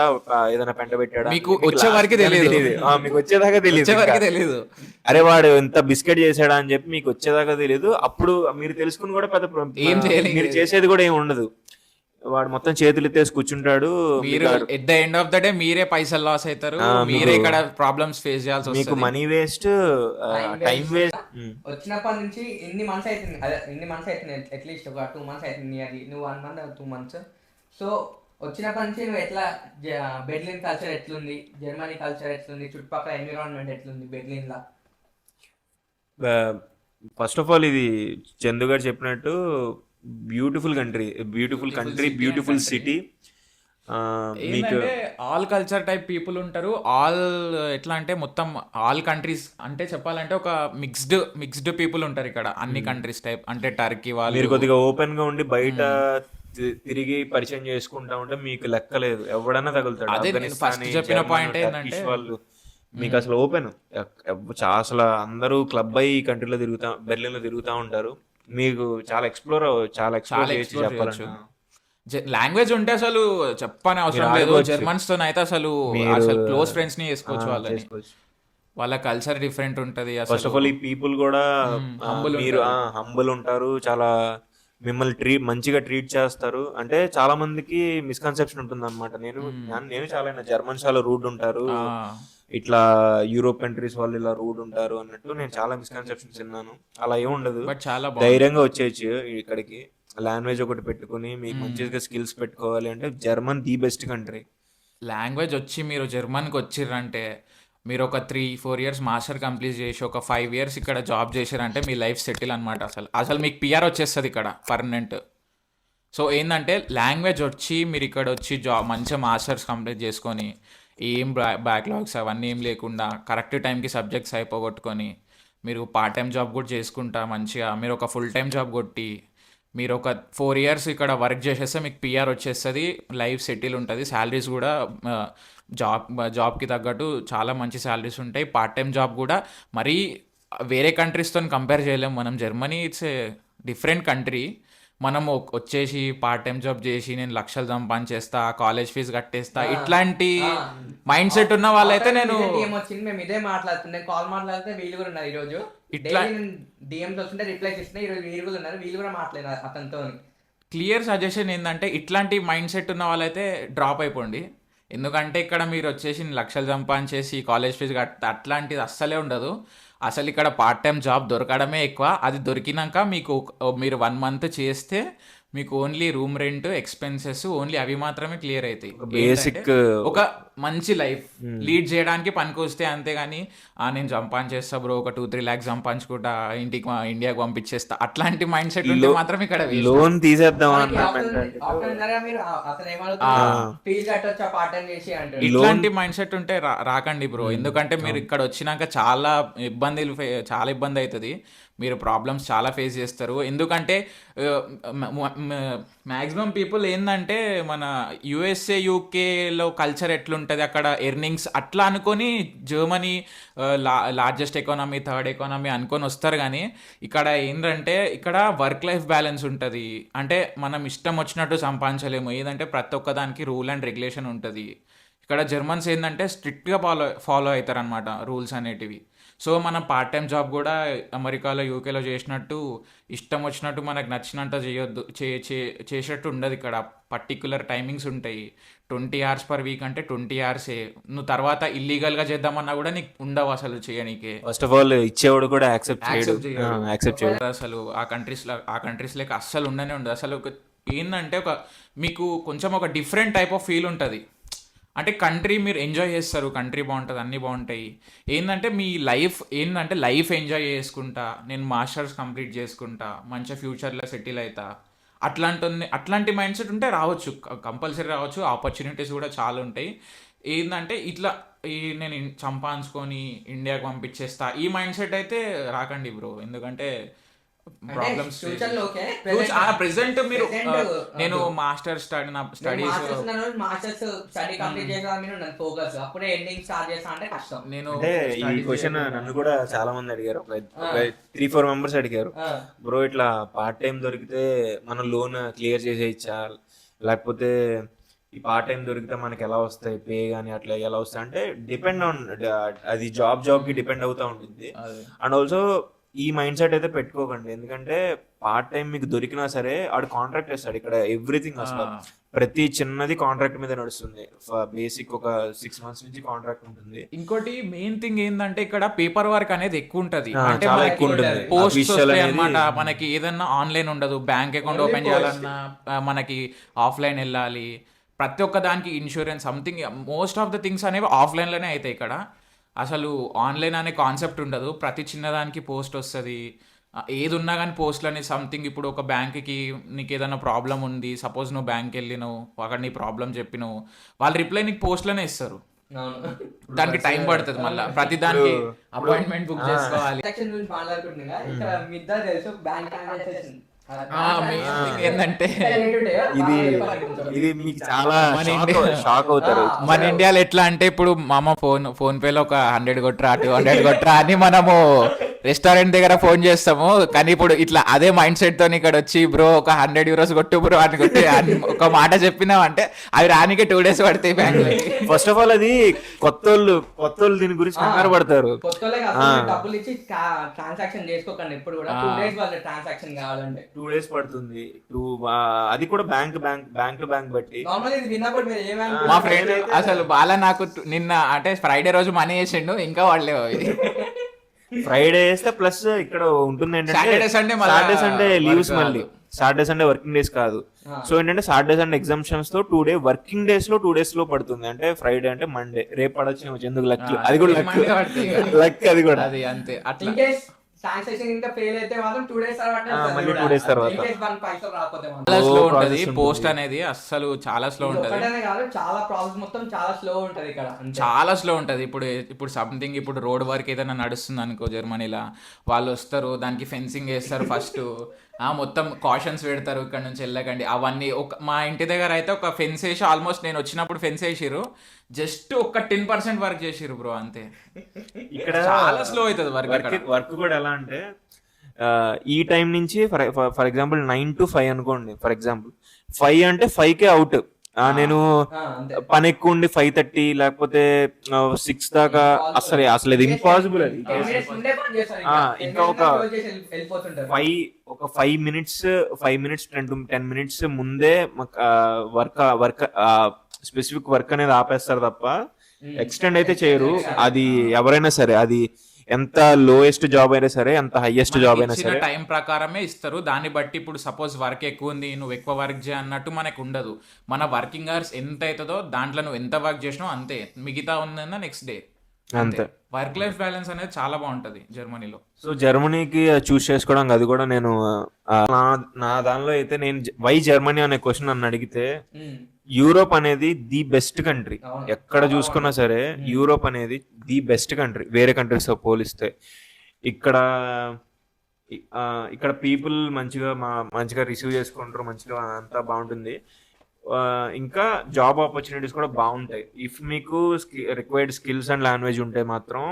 ఏదైనా పెంట పెట్టాడా, మీకు వచ్చే వరకు తెలియదు. మీకు వచ్చేదాకా తెలియదు. అరే వాడు ఎంత బిస్కెట్ చేశాడా అని చెప్పి మీకు వచ్చేదాకా తెలియదు. అప్పుడు మీరు తెలుసుకుని కూడా పెద్ద మీరు చేసేది కూడా ఏమి ఉండదు. వాడు మొత్తం చేతులు ఎత్తేసి కూర్చుంటాడు. మీరు at the end of the day మీరే పైసలు లాస్ అవుతారు, మీరే ఇక్కడ ప్రాబ్లమ్స్ ఫేస్ చేయాల్సి వస్తుంది. మీకు మనీ వేస్ట్, టైం వేస్ట్. వచ్చినప్పటి నుంచి ఎన్ని మంత్స్ అవుతుంది అట్లీస్ట్ ఒక 2 months అవుతుంది నియర్లీ. నువ్వు 1 month 2 months. సో వచ్చినప్పటి నుంచి నువ్వు ఎట్లా బెర్లిన్ కల్చర్ ఎట్లుంది, జర్మనీ కల్చర్ ఎట్లుంది, చుట్టుపక్కల ఎన్విరాన్మెంట్ ఎట్లుంది బెర్లిన్లో? ఫస్ట్ ఆఫ్ ఆల్ ఇది చందు గారు చెప్పినట్టు బ్యూటిఫుల్ కంట్రీ, బ్యూటిఫుల్ సిటీ. మీకు ఆల్ కల్చర్ టైప్ పీపుల్ ఉంటారు. ఆల్ ఎట్లా అంటే మొత్తం ఆల్ కంట్రీస్ అంటే చెప్పాలంటే ఒక మిక్స్డ్ పీపుల్ ఉంటారు ఇక్కడ అన్ని కంట్రీస్ టైప్. అంటే టర్కీ వాళ్ళు మీరు కొద్దిగా ఓపెన్ గా ఉండి బయట తిరిగి పరిచయం చేసుకుంటా ఉంటే మీకు లెక్కలేదు, ఎవడన్నా తగులుతాడు. అదే నేను ఫస్ట్ చెప్పిన పాయింట్ ఏంటంటే వాళ్ళు మీకు అసలు ఓపెన్ అసలు అందరూ క్లబ్ అయ్యి ఈ కంట్రీలో బెర్లిన్ లో తిరుగుతూ ఉంటారు. మీకు చాలా ఎక్స్ప్లోర్ చేయొచ్చు చెప్పాలంటే. లాంగ్వేజ్ ఉంటే అసలు చెప్పని అవసరం లేదు. జర్మన్స్ తో అయితే అసలు క్లోజ్ ఫ్రెండ్స్ ని చేసుకోవచ్చు. వాళ్ళ కల్చర్ డిఫరెంట్ ఉంటది. ఫస్ట్ ఆఫ్ ఆల్ ఈ పీపుల్ కూడా మీరు హంబుల్ ఉంటారు, చాలా మిమ్మల్ని మంచిగా ట్రీట్ చేస్తారు. అంటే చాలా మందికి మిస్కన్సెప్షన్ ఉంటుంది అనమాట. నేను చాలా జర్మన్స్ చాలా రూడ్ ఉంటారు, ఇట్లా యూరోప్ కంట్రీస్ వాళ్ళు ఇలా రూడ్ ఉంటారు అన్నట్టు నేను చాలా మిస్కన్సెప్షన్స్ విన్నాను. అలా ఏమి ఉండదు. చాలా ధైర్యంగా వచ్చేయచ్చు ఇక్కడికి. లాంగ్వేజ్ ఒకటి పెట్టుకుని మీకు మంచిగా స్కిల్స్ పెట్టుకోవాలి అంటే German the best country. Language వచ్చి మీరు జర్మన్కి వచ్చిర్రంటే మీరు ఒక 3-4 years మాస్టర్ కంప్లీట్ చేసి ఒక 5 years ఇక్కడ జాబ్ చేశారంటే మీ లైఫ్ సెటిల్ అనమాట. అసలు మీకు పిఆర్ వచ్చేస్తుంది ఇక్కడ పర్మనెంట్. సో ఏంటంటే లాంగ్వేజ్ వచ్చి మీరు ఇక్కడ వచ్చి జాబ్ మంచిగా మాస్టర్స్ కంప్లీట్ చేసుకొని ఏం బ్యాక్లాగ్స్ అవన్నీ ఏం లేకుండా కరెక్ట్ టైంకి సబ్జెక్ట్స్ అయిపోగొట్టుకొని మీరు పార్ట్ టైం జాబ్ కూడా చేసుకుంటా మంచిగా మీరు ఒక ఫుల్ టైం జాబ్ కొట్టి మీరు ఒక 4 years ఇక్కడ వర్క్ చేసేస్తే మీకు పిఆర్ వచ్చేస్తుంది, లైఫ్ సెటిల్ ఉంటుంది. శాలరీస్ కూడా జాబ్కి తగ్గట్టు చాలా మంచి శాలరీస్ ఉంటాయి. పార్ట్ టైం జాబ్ కూడా మరీ వేరే కంట్రీస్తో కంపేర్ చేయలేము మనం. Germany it's a different country. మనం వచ్చేసి పార్ట్ టైం జాబ్ చేసి నేను లక్షలు సంపాదించేస్తా, కాలేజ్ ఫీజు కట్టేస్తా, ఇట్లాంటి మైండ్ సెట్ ఉన్న వాళ్ళైతే నేను మేము ఇదే మాట్లాడుతుండే కాల్ మాట్లాడితే వీళ్ళు కూడా ఉన్నారు ఈరోజు. ఇట్లా డిఎంస్ వస్తుంటే రిప్లై చేస్తున్నా. ఈరోజు వీళ్ళు కూడా ఉన్నారు, వీళ్ళు కూడా మాట్లాడినారు అతనితో. క్లియర్ సజెషన్ ఏంటంటే ఇట్లాంటి మైండ్ సెట్ ఉన్న వాళ్ళైతే డ్రాప్ అయిపోండి. ఎందుకంటే ఇక్కడ మీరు వచ్చేసి లక్షలు సంపాదించేసి కాలేజ్ ఫీజు అట్లాంటిది అస్సలే ఉండదు. అసలు ఇక్కడ పార్ట్ టైం జాబ్ దొరకడమే ఎక్కువ. అది దొరికినాక మీకు మీరు 1 మంత్ చేస్తే మీకు only room rent expenses only అవి మాత్రమే క్లియర్ అవుతాయి. బేసిక్ ఒక మంచి లైఫ్ లీడ్ చేయడానికి పనికి వస్తే, అంతేగాని నేను సంపాదించేస్తా బ్రో, ఒక 2-3 lakhs సంపాదించుకుంటా ఇండియాకి పంపించేస్తా, అట్లాంటి మైండ్ సెట్ ఉంటే మాత్రం ఇక్కడ లోన్ తీసేద్దాం ఇట్లాంటి మైండ్ సెట్ ఉంటే రాకండి బ్రో. ఎందుకంటే మీరు ఇక్కడ వచ్చినాక చాలా ఇబ్బంది అవుతుంది. మీరు ప్రాబ్లమ్స్ చాలా ఫేస్ చేస్తారు. ఎందుకంటే మ్యాక్సిమం పీపుల్ ఏంటంటే మన యుఎస్ఏ యూకేలో కల్చర్ ఎట్లుంటుంది, అక్కడ ఎర్నింగ్స్ అట్లా అనుకొని Germany largest economy, third economy అనుకొని వస్తారు. కానీ ఇక్కడ ఏంటంటే ఇక్కడ వర్క్ లైఫ్ బ్యాలెన్స్ ఉంటుంది. అంటే మనం ఇష్టం వచ్చినట్టు సంపాదించలేము. ఏదంటే ప్రతి ఒక్క దానికి రూల్ అండ్ రెగ్యులేషన్ ఉంటుంది. ఇక్కడ జర్మన్స్ ఏంటంటే స్ట్రిక్ట్గా ఫాలో అవుతారు అనమాట రూల్స్ అనేటివి. సో మనం పార్ట్ టైం జాబ్ కూడా అమెరికాలో, యూకేలో చేసినట్టు ఇష్టం వచ్చినట్టు మనకు నచ్చినంత చేయొద్దు, చేసేటట్టు ఉండదు. ఇక్కడ పర్టిక్యులర్ టైమింగ్స్ ఉంటాయి. 20 hours per week అంటే 20 hours. నువ్వు తర్వాత ఇల్లీగల్గా చేద్దామన్నా కూడా నీకు ఉండవు అసలు చేయనీకే. ఫస్ట్ ఆఫ్ ఆల్ ఇచ్చేవాడు కూడా యాక్సెప్ట్ చేయడు. అసలు ఆ కంట్రీస్ లెక్క అస్సలు ఉండదు. అసలు ఏంటంటే మీకు కొంచెం ఒక డిఫరెంట్ టైప్ ఆఫ్ ఫీల్ ఉంటుంది. అంటే కంట్రీ మీరు ఎంజాయ్ చేస్తారు, కంట్రీ బాగుంటుంది, అన్నీ బాగుంటాయి. ఏంటంటే మీ లైఫ్ ఎంజాయ్ చేసుకుంటా, నేను మాస్టర్స్ కంప్లీట్ చేసుకుంటా, మంచిగా ఫ్యూచర్లో సెటిల్ అవుతా, అట్లాంటి మైండ్ సెట్ ఉంటే రావచ్చు, కంపల్సరీ రావచ్చు. ఆపర్చునిటీస్ కూడా చాలా ఉంటాయి. ఏంటంటే ఇట్లా నేను సంపాదించుకొని ఇండియాకి పంపించేస్తా, ఈ మైండ్ సెట్ అయితే రాకండి బ్రో. ఎందుకంటే ప్రాబ్లమ్స్ ప్రెసెంట్ మీరు నేను మాస్టర్స్ నేను ఈ క్వశ్చన్ నన్ను కూడా చాలా మంది అడిగారు, 3-4 members అడిగారు, బ్రో ఇట్లా పార్ట్ టైం దొరికితే మనం లోన్ క్లియర్ చేసేయచ్చా, లేకపోతే ఈ పార్ట్ టైం దొరికితే మనకి ఎలా వస్తాయి పే కానీ అట్లా ఎలా వస్తాయి అంటే డిపెండ్ ఆన్ అది జాబ్ కి డిపెండ్ అవుతా ఉంటుంది. అండ్ ఆల్సో ఈ మైండ్ సెట్ అయితే పెట్టుకోకండి. ఎందుకంటే పార్ట్ టైం మీకు దొరికినా సరే ఆడు కాంట్రాక్ట్ చేస్తాడు. ఇక్కడ ఎవ్రీథింగ్ అసలు ప్రతి చిన్నది కాంట్రాక్ట్ మీద నడుస్తుంది. బేసిక్ ఒక 6 months నుంచి కాంట్రాక్ట్ ఉంటుంది. ఇంకోటి మెయిన్ థింగ్ ఏంటంటే ఇక్కడ పేపర్ వర్క్ అనేది ఎక్కువ ఉంటది. అంటే పోస్ట్ అనమాట, మనకి ఏదన్నా ఆన్లైన్ ఉండదు. బ్యాంక్ అకౌంట్ ఓపెన్ చేయాలన్నా మనకి ఆఫ్లైన్ వెళ్ళాలి. ప్రతి ఒక్క దానికి insurance something most of the things అనేవి ఆఫ్లైన్లోనే అవుతాయి. ఇక్కడ అసలు ఆన్లైన్ అనే కాన్సెప్ట్ ఉండదు. ప్రతి చిన్నదానికి పోస్ట్ వస్తుంది. ఏది ఉన్నా కానీ పోస్ట్లు అనేది సంథింగ్. ఇప్పుడు ఒక బ్యాంక్కి నీకు ఏదైనా ప్రాబ్లం ఉంది, సపోజ్ నువ్వు బ్యాంక్ వెళ్ళినావు, అక్కడ నీ ప్రాబ్లం చెప్పినావు, వాళ్ళు రిప్లై నీకు పోస్ట్లోనే ఇస్తారు. దానికి టైం పడుతుంది. మళ్ళీ ప్రతి దానికి అపాయింట్మెంట్ బుక్ చేసుకోవాలి. ఏంటంటే ఇది మీకు చాలా షాక్ అవుతారు. మన ఇండియాలో ఎట్లా అంటే ఇప్పుడు మామ ఫోన్ పేలో ఒక 100 కొట్రా, 200 కొట్రా అని మనము రెస్టారెంట్ దగ్గర ఫోన్ చేస్తాము. కానీ ఇప్పుడు ఇట్లా అదే మైండ్ సెట్ తో ఇక్కడ వచ్చి బ్రో ఒక 100 euros కొట్టు బ్రో అని కొట్టి ఒక మాట చెప్పినామంటే అవి రానికి 2 days పడతాయి బ్యాంక్. ఫస్ట్ ఆఫ్ ఆల్ అది కొత్త వాళ్ళు దీని గురించి కంగారు పడతారు. టూ డేస్ పడుతుంది. అది కూడా బ్యాంక్ టు బ్యాంక్ బట్టి. మా ఫ్రెండ్ అసలు బాలా నాకు నిన్న అంటే ఫ్రైడే రోజు మనీ వేసిండు, ఇంకా వాళ్ళే ఫ్రైడే వేస్తే ప్లస్ ఇక్కడ ఉంటుంది ఏంటంటే సాటర్డే సండే లీవ్స్, మళ్ళీ సాటర్డే సండే వర్కింగ్ డేస్ కాదు. సో ఏంటంటే సాటర్డే సండే ఎగ్జామ్షన్స్ తో 2 days వర్కింగ్ డేస్ లో 2 days లో పడుతుంది. అంటే ఫ్రైడే అంటే మండే రేపు పడొచ్చు. ఎందుకు లక్, అది కూడా లక్, అది కూడా అంతే. అట్లా స్లో ఉంటది పోస్ట్ అనేది, అస్సలు చాలా స్లో ఉంటది. చాలా స్లో ఉంటది. ఇప్పుడు సంథింగ్ ఇప్పుడు రోడ్ వర్క్ ఏదైనా నడుస్తుంది అనుకో జర్మనీలో, వాళ్ళు వస్తారు, దానికి ఫెన్సింగ్ వేస్తారు ఫస్ట్, మొత్తం కాషన్స్ పెడతారు ఇక్కడ నుంచి వెళ్ళకండి అవన్నీ. మా ఇంటి దగ్గర అయితే ఒక ఫెన్స్ వేసి ఆల్మోస్ట్ నేను వచ్చినప్పుడు ఫెన్స్ వేసిరు, జస్ట్ ఒక 10% వర్క్ చేసిరు బ్రో, అంతే. ఇక్కడ చాలా స్లో అవుతుంది వర్క్ కూడా. ఎలా అంటే ఈ టైం నుంచి ఫర్ ఎగ్జాంపుల్ 9 to 5 అనుకోండి. ఫర్ ఎగ్జాంపుల్ 5 అంటే 5కే అవుట్. నేను పని ఎక్కువ ఉండి 5:30 లేకపోతే 6 దాకా అసలు ఇది ఇంపాసిబుల్. అది ఇంకా ఒక 5 minutes 10 minutes ముందే వర్క్ స్పెసిఫిక్ వర్క్ అనేది ఆపేస్తారు తప్ప ఎక్స్టెండ్ అయితే చేయరు. అది ఎవరైనా సరే, అది ఎంత లోయెస్ట్ జాబ్ అయినా సరే, ఎంత హైయెస్ట్ జాబ్ అయినా ఇచ్చిన సరే. టైం ప్రకారమే ఇస్తారు. దాన్ని బట్టి ఇప్పుడు సపోజ్ వర్క్ ఎక్కువ ఉంది, నువ్వు ఎక్కువ వర్క్ చేయ అన్నట్టు మనకు ఉండదు. మన వర్కింగ్ అవర్స్ ఎంత అవుతుందో దాంట్లో నువ్వు ఎంత వర్క్ చేసినావు అంతే, మిగతా ఉందన్న నెక్స్ట్ డే అంతే. వర్క్ లైఫ్ బ్యాలెన్స్ అనేది చాలా బాగుంటది జర్మనీలో. సో జర్మనీకి చూస్ చేసుకోవడం అది కూడా నేను నా దానిలో అయితే నేను వై జర్మనీ అనే క్వశ్చన్ నన్ను అడిగితే, యూరోప్ అనేది ది బెస్ట్ కంట్రీ. ఎక్కడ చూసుకున్నా సరే యూరోప్ అనేది ది బెస్ట్ కంట్రీ వేరే కంట్రీస్ తో పోలిస్తే. ఇక్కడ ఇక్కడ పీపుల్ మంచిగా రిసీవ్ చేసుకుంటారు, మంచిగా అంతా బాగుంటుంది. ఇంకా జాబ్ ఆపర్చునిటీస్ కూడా బాగుంటాయి. ఇఫ్ మీకు రిక్వైర్డ్ స్కిల్స్ అండ్ లాంగ్వేజ్ ఉంటే మాత్రం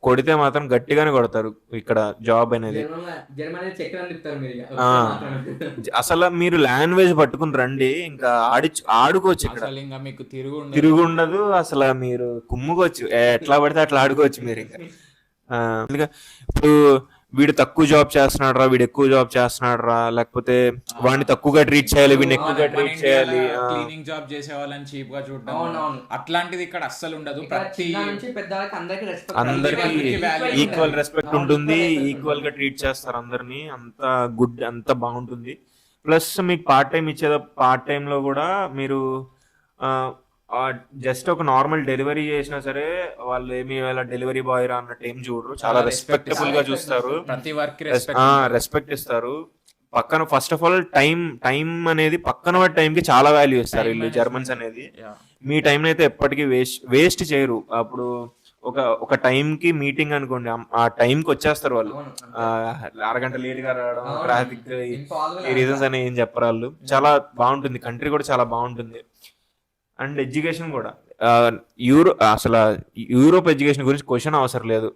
కొడితే మాత్రం గట్టిగానే కొడతారు ఇక్కడ జాబ్ అనేది. అసలు మీరు లాంగ్వేజ్ పట్టుకుని రండి, ఇంకా ఆడుకోవచ్చు ఇక్కడ. ఇంకా మీకు తిరుగుండదు అసలు, మీరు కుమ్ముకోవచ్చు, ఎట్లా పడితే అట్లా ఆడుకోవచ్చు మీరు. ఇంకా ఇప్పుడు వీడు తక్కువ జాబ్ చేస్తున్నాడు రా, వీడు ఎక్కువ జాబ్ చేస్తున్నాడు రా, లేకపోతే వాడిని తక్కువగా ట్రీట్ చేయాలి, వీడిని ఎక్కువగా ట్రీట్ చేయాలి. క్లీనింగ్ జాబ్ చేసే వాళ్ళని చీప్ గా చూడడం అట్లాంటిది ఇక్కడ అస్సలు ఉండదు. ప్రతి అందరికి ఈక్వల్ రెస్పెక్ట్ ఉంటుంది, ఈక్వల్ గా ట్రీట్ చేస్తారు అందరినీ. అంత గుడ్, అంత బాగుంటుంది. ప్లస్ మీకు పార్ట్ టైం ఇచ్చేది, పార్ట్ టైం లో కూడా మీరు జస్ట్ ఒక నార్మల్ డెలివరీ చేసినా సరే వాళ్ళు ఏమి డెలివరీ బాయ్ రా అన్నట్టు ఏం చూడరు, చాలా రెస్పెక్టబుల్ గా చూస్తారు, ప్రతి వర్క్ రెస్పెక్ట్ ఇస్తారు. పక్కన ఫస్ట్ ఆఫ్ ఆల్ టైం అనేది పక్కన వాడి టైం కి చాలా వాల్యూ ఇస్తారు వీళ్ళు జర్మన్స్ అనేది. మీ టైం అయితే ఎప్పటికీ వేస్ట్ చేయరు. అప్పుడు ఒక టైం కి మీటింగ్ అనుకోండి, ఆ టైం కి వచ్చేస్తారు వాళ్ళు. అరగంట లేట్ గా రావడం, ట్రాఫిక్, ఈ రీజన్స్ అని ఏం చెప్పరు వాళ్ళు. చాలా బాగుంటుంది కంట్రీ కూడా, చాలా బాగుంటుంది. అండ్ ఎడ్యుకేషన్ కూడా అసలు యూరోప్ ఎడ్యుకేషన్ గురించి క్వశ్చన్ అవసరం లేదు.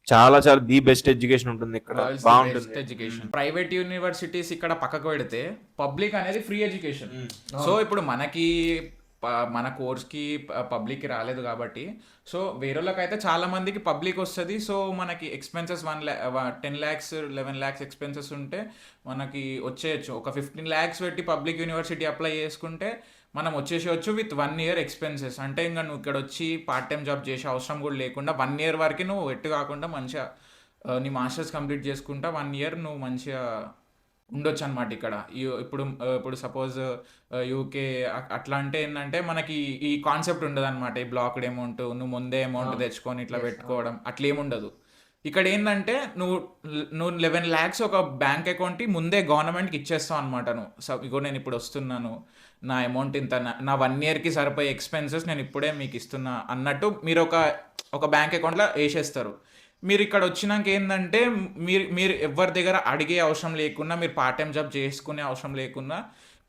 చాలా ది బెస్ట్ ఎడ్యుకేషన్ ఉంటుంది ఇక్కడ, బాగుంటుంది ఎడ్యుకేషన్. ప్రైవేట్ యూనివర్సిటీస్ ఇక్కడ పక్కకు పెడితే పబ్లిక్ అనేది ఫ్రీ ఎడ్యుకేషన్. సో ఇప్పుడు మన కోర్స్కి పబ్లిక్కి రాలేదు కాబట్టి, సో వేరేళ్ళకైతే చాలా మందికి పబ్లిక్ వస్తుంది. సో మనకి ఎక్స్పెన్సెస్ 10 lakhs 11 lakhs ఎక్స్పెన్సెస్ ఉంటే మనకి వచ్చేయచ్చు. ఒక 15 lakhs పెట్టి పబ్లిక్ యూనివర్సిటీ అప్లై చేసుకుంటే మనం వచ్చేసేయచ్చు విత్ 1 year ఎక్స్పెన్సెస్. అంటే ఇంకా నువ్వు ఇక్కడ వచ్చి పార్ట్ టైం జాబ్ చేసే అవసరం కూడా లేకుండా 1 year వరకు నువ్వు ఎట్టు కాకుండా మంచిగా నీ మాస్టర్స్ కంప్లీట్ చేసుకుంటా 1 year నువ్వు మంచిగా ఉండొచ్చు అనమాట ఇక్కడ. ఇప్పుడు సపోజ్ యూకే అట్లా అంటే ఏంటంటే మనకి ఈ కాన్సెప్ట్ ఉండదు అనమాట. ఈ బ్లాక్డ్ అమౌంట్ నువ్వు ముందే అమౌంట్ తెచ్చుకొని ఇట్లా పెట్టుకోవడం అట్లా ఏముండదు. ఇక్కడ ఏంటంటే నువ్వు 11 lakhs ఒక బ్యాంక్ అకౌంట్కి ముందే గవర్నమెంట్కి ఇచ్చేస్తావు అనమాట. ఇగో నేను ఇప్పుడు వస్తున్నాను, నా అమౌంట్ ఇంత, నా 1 yearకి సరిపోయే ఎక్స్పెన్సెస్ నేను ఇప్పుడే మీకు ఇస్తున్నా అన్నట్టు మీరు ఒక బ్యాంక్ అకౌంట్లో వేసేస్తారు. మీరు ఇక్కడ వచ్చినాక ఏంటంటే మీరు ఎవరి దగ్గర అడిగే అవసరం లేకుండా, మీరు పార్ట్ టైం జాబ్ చేసుకునే అవసరం లేకుండా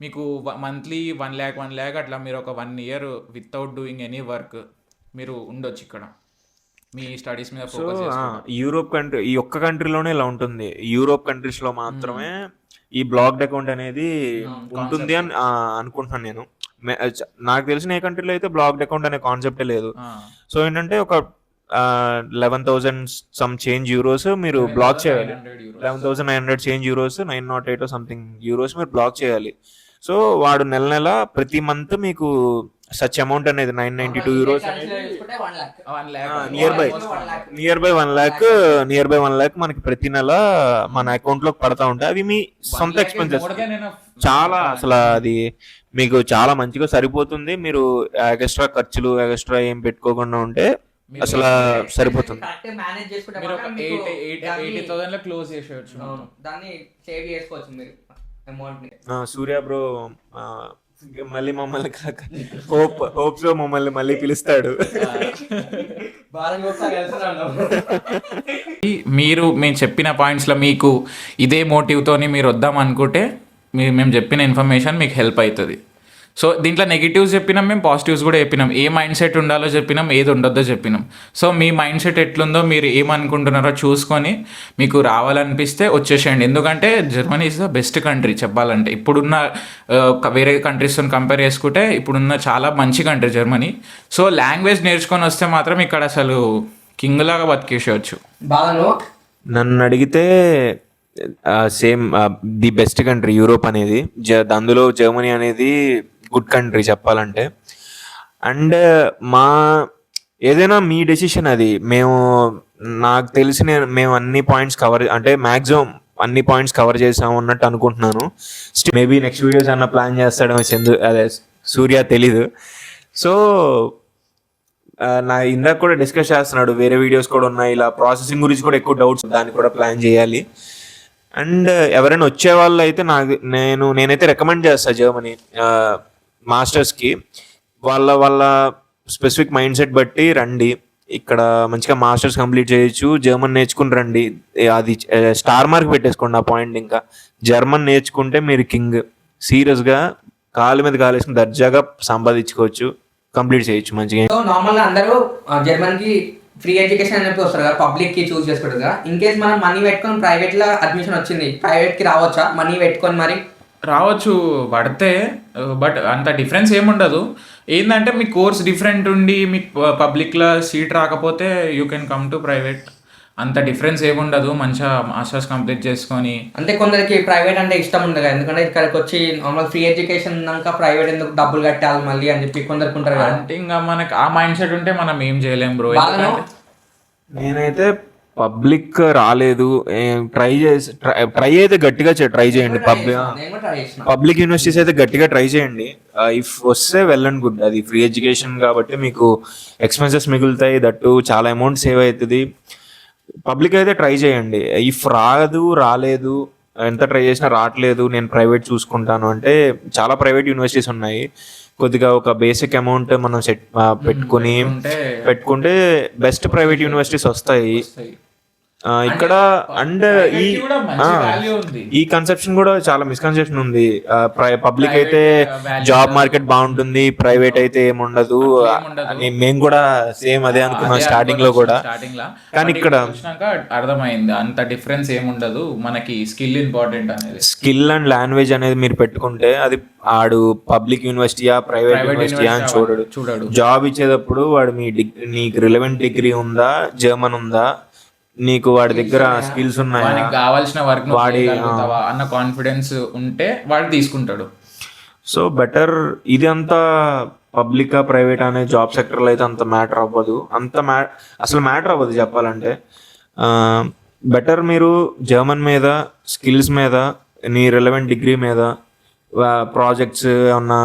మీకు మంత్లీ 1 lakh అట్లా మీరు ఒక 1 year without doing any work మీరు ఉండొచ్చు ఇక్కడ మీ స్టడీస్ మీద ఫోకస్ చేసుకుంటూ. యూరోప్ కంట్రీ, ఈ ఒక్క కంట్రీలోనే ఇలా ఉంటుంది. యూరోప్ కంట్రీస్ లో మాత్రమే ఈ బ్లాక్డ్ అకౌంట్ అనేది ఉంటుంది అని అనుకుంటున్నాను నేను. నాకు తెలిసిన ఏ కంట్రీలో అయితే బ్లాక్డ్ అకౌంట్ అనే కాన్సెప్టే లేదు. సో ఏంటంటే ఒక 11,000 సమ్ చేంజ్ యూరోస్ మీరు బ్లాక్ చేయాలి. 11,900 చేంజ్ యూరోస్, 908 సంథింగ్ యూరోస్ మీరు బ్లాక్ చేయాలి. సో వాడు నెల ప్రతి మంత్ మీకు సచ్ అమౌంట్ అనేది 992 euros నియర్ బై 1 lakh మనకి ప్రతి నెల మన అకౌంట్ లోకి పడతా ఉంటాయి. అవి మీ సొంత ఎక్స్పెన్సెస్. చాలా అసలు అది మీకు చాలా మంచిగా సరిపోతుంది. మీరు ఎక్స్ట్రా ఖర్చులు ఎక్స్ట్రా ఏం పెట్టుకోకుండా ఉంటే అసలు సరిపోతుంది. క్లోజ్ చేసేయచ్చు, దాన్ని సేవ్ చేసుకోవచ్చు మీరు అమౌంట్. సూర్య బ్రో మళ్ళీ మమ్మల్ని హోప్స్ మమ్మల్ని మళ్ళీ పిలుస్తాడు. మేము చెప్పిన పాయింట్స్లో మీకు ఇదే మోటివ్తోని మీరు వద్దాం అనుకుంటే మేము చెప్పిన ఇన్ఫర్మేషన్ మీకు హెల్ప్ అవుతుంది. సో దీంట్లో నెగిటివ్స్ చెప్పినాం, మేము పాజిటివ్స్ కూడా చెప్పినాం. ఏ మైండ్ సెట్ ఉండాలో చెప్పినాం, ఏది ఉండొద్దో చెప్పినాం. సో మీ మైండ్ సెట్ ఎట్లుందో, మీరు ఏమనుకుంటున్నారో చూసుకొని మీకు రావాలనిపిస్తే వచ్చేసేయండి. ఎందుకంటే Germany is the best country చెప్పాలంటే. ఇప్పుడున్న వేరే కంట్రీస్తో కంపేర్ చేసుకుంటే ఇప్పుడున్న చాలా మంచి కంట్రీ జర్మనీ. సో లాంగ్వేజ్ నేర్చుకొని వస్తే మాత్రం ఇక్కడ అసలు కింగ్ లాగా బతికేసేయచ్చు. నన్ను అడిగితే same the best country Europe అనేది. అందులో జర్మనీ అనేది గుడ్ కంట్రీ చెప్పాలంటే. అండ్ మా ఏదైనా మీ డెసిషన్ అది. నాకు తెలిసి మేము అన్ని పాయింట్స్ కవర్, అంటే మ్యాక్సిమం అన్ని పాయింట్స్ కవర్ చేసాము అన్నట్టు అనుకుంటున్నాను. మేబీ నెక్స్ట్ వీడియోస్ అన్న ప్లాన్ చేస్తాడేమో సూర్య, తెలీదు. సో నా ఇందాక కూడా డిస్కస్ చేస్తున్నాడు, వేరే వీడియోస్ కూడా ఉన్నాయి, ఇలా ప్రాసెసింగ్ గురించి కూడా ఎక్కువ డౌట్స్, దాన్ని కూడా ప్లాన్ చేయాలి. అండ్ ఎవరైనా వచ్చే వాళ్ళు అయితే నేనైతే రికమెండ్ చేస్తాను జర్మనీ మాస్టర్స్కి. వాళ్ళ స్పెసిఫిక్ మైండ్ సెట్ బట్టి రండి, ఇక్కడ మంచిగా మాస్టర్స్ కంప్లీట్ చేయొచ్చు, జర్మన్ నేర్చుకుని రండి. అది స్టార్ మార్క్ పెట్టేసుకోండి ఆ పాయింట్. ఇంకా జర్మన్ నేర్చుకుంటే మీరు కింగ్. సీరియస్గా కాలు మీద కాలు వేసుకుని దర్జాగా సంపాదించుకోవచ్చు, కంప్లీట్ చేయొచ్చు మంచిగా. సో నార్మల్గా అందరూ జర్మన్కి ఫ్రీ ఎడ్యుకేషన్ అని చెప్పి వస్తారు కదా, పబ్లిక్కి చూస్ చేసుకుంటారు కదా. ఇన్ కేస్ మనం మనీ పెట్టుకొని ప్రైవేట్లో అడ్మిషన్ వచ్చింది, ప్రైవేట్కి రావచ్చా మనీ పెట్టుకొని? మరి రావచ్చు, పడితే. బట్ అంత డిఫరెన్స్ ఏముండదు. ఏంటంటే మీ కోర్స్ డిఫరెంట్ ఉండి మీకు పబ్లిక్లో సీట్ రాకపోతే you can come to private. అంత డిఫరెన్స్ ఏముండదు, మంచిగా మాస్టర్స్ కంప్లీట్ చేసుకొని. అంటే కొందరికి ప్రైవేట్ అంటే ఇష్టం ఉండదు, ఎందుకంటే ఇక్కడికి వచ్చి నార్మల్ ఫ్రీ ఎడ్యుకేషన్ ఉన్నాక ప్రైవేట్ ఎందుకు డబ్బులు కట్టాలి మళ్ళీ అని చెప్పి కొందరికి ఉంటారు కదా. అంటే ఇంకా మనకు ఆ మైండ్ సెట్ ఉంటే మనం ఏం చేయలేం బ్రో. నేనైతే పబ్లిక్ రాలేదు, ట్రై అయితే గట్టిగా ట్రై చేయండి. పబ్లిక్ యూనివర్సిటీస్ అయితే గట్టిగా ట్రై చేయండి. ఇఫ్ వస్తే వెల్ అండ్ గుడ్. అది ఫ్రీ ఎడ్యుకేషన్ కాబట్టి మీకు ఎక్స్పెన్సెస్ మిగులుతాయి, దట్టు చాలా అమౌంట్ సేవ్ అవుతుంది. పబ్లిక్ అయితే ట్రై చేయండి. ఇఫ్ రాలేదు, ఎంత ట్రై చేసినా రావట్లేదు, నేను ప్రైవేట్ చూసుకుంటాను అంటే చాలా ప్రైవేట్ యూనివర్సిటీస్ ఉన్నాయి. కొద్దిగా ఒక బేసిక్ అమౌంట్ మనం పెట్టుకుంటే బెస్ట్ ప్రైవేట్ యూనివర్సిటీస్ వస్తాయి ఇక్కడ. అండ్ ఈ కన్సెప్షన్ కూడా చాలా మిస్కన్సెప్షన్ ఉంది. పబ్లిక్ అయితే జాబ్ మార్కెట్ బాగుంటుంది, ప్రైవేట్ అయితే ఏముండదు అని మేము కూడా సేమ్ అదే అనుకున్నాం స్టార్టింగ్ లో కూడా. కానీ ఇక్కడ అర్థమైంది అంత డిఫరెన్స్ ఏముండదు, మనకి స్కిల్ ఇంపార్టెంట్ అనేది. స్కిల్ అండ్ లాంగ్వేజ్ అనేది మీరు పెట్టుకుంటే అది ఆడు పబ్లిక్ యూనివర్సిటీయా ప్రైవేట్ యూనివర్సిటీయా అని చూడడు. జాబ్ ఇచ్చేటప్పుడు వాడు నీకు రిలవెంట్ డిగ్రీ ఉందా, జర్మన్ ఉందా, నీకు వాడి దగ్గర స్కిల్స్ ఉన్నాయా, కావాల్సిన వర్క్ అన్న కాన్ఫిడెన్స్ ఉంటే వాడు తీసుకుంటాడు. So better. ఇది అంతా పబ్లిక్ ప్రైవేట్ అనే జాబ్ సెక్టర్లో అయితే అంత మ్యాటర్ అవ్వదు, అసలు మ్యాటర్ అవ్వదు చెప్పాలంటే. బెటర్ మీరు జర్మన్ మీద, స్కిల్స్ మీద, నీ రిలవెంట్ డిగ్రీ మీద, ప్రాజెక్ట్స్ ఏమన్నా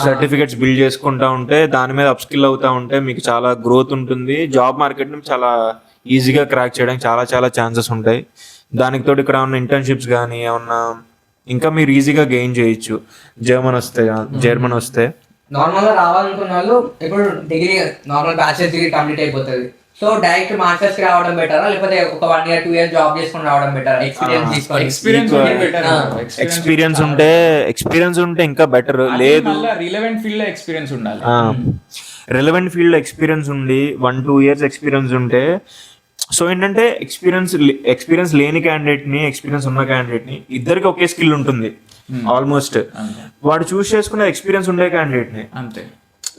సర్టిఫికెట్స్ బిల్డ్ చేసుకుంటా ఉంటే, దాని మీద అప్స్కిల్ అవుతా ఉంటే మీకు చాలా గ్రోత్ ఉంటుంది. జాబ్ మార్కెట్ చాలా ఈజీగా క్రాక్ చేయడానికి చాలా ఛాన్సెస్ ఉంటాయి. దానికి తోడు ఇక్కడ ఏమన్నా ఇంటర్న్షిప్స్ కానీ ఏమన్నా ఇంకా మీరు ఈజీగా గెయిన్ చేయొచ్చు జర్మన్ వస్తే. నార్మల్గా రావాలనుకున్న వాళ్ళు ఇప్పుడు degree normal bachelors degree complete అయిపోతుంది. సో డైరెక్ట్ మాస్టర్స్ రావడం బెటరా, లేకపోతే ఒక 1 year 2 years జాబ్ చేసుకొని రావడం బెటరా? ఎక్స్పీరియన్స్ ఉంటే ఇంకా బెటర్. లేదు, రిలవెంట్ ఫీల్డ్ లో ఎక్స్పీరియన్స్ ఉండాలి. రిలవెంట్ ఫీల్డ్ లో ఎక్స్పీరియన్స్ ఉండి 1-2 years ఎక్స్పీరియన్స్ ఉంటే, సో ఏంటంటే ఎక్స్పీరియన్స్ లేని క్యాండిడేట్ ని, ఎక్స్పీరియన్స్ ఉన్న క్యాండిడేట్ ని, ఇద్దరికి ఒకే స్కిల్ ఉంటుంది ఆల్మోస్ట్. వాడు చూస్ చేసుకున్న ఎక్స్పీరియన్స్ ఉండే క్యాండిడేట్ ని అంతే.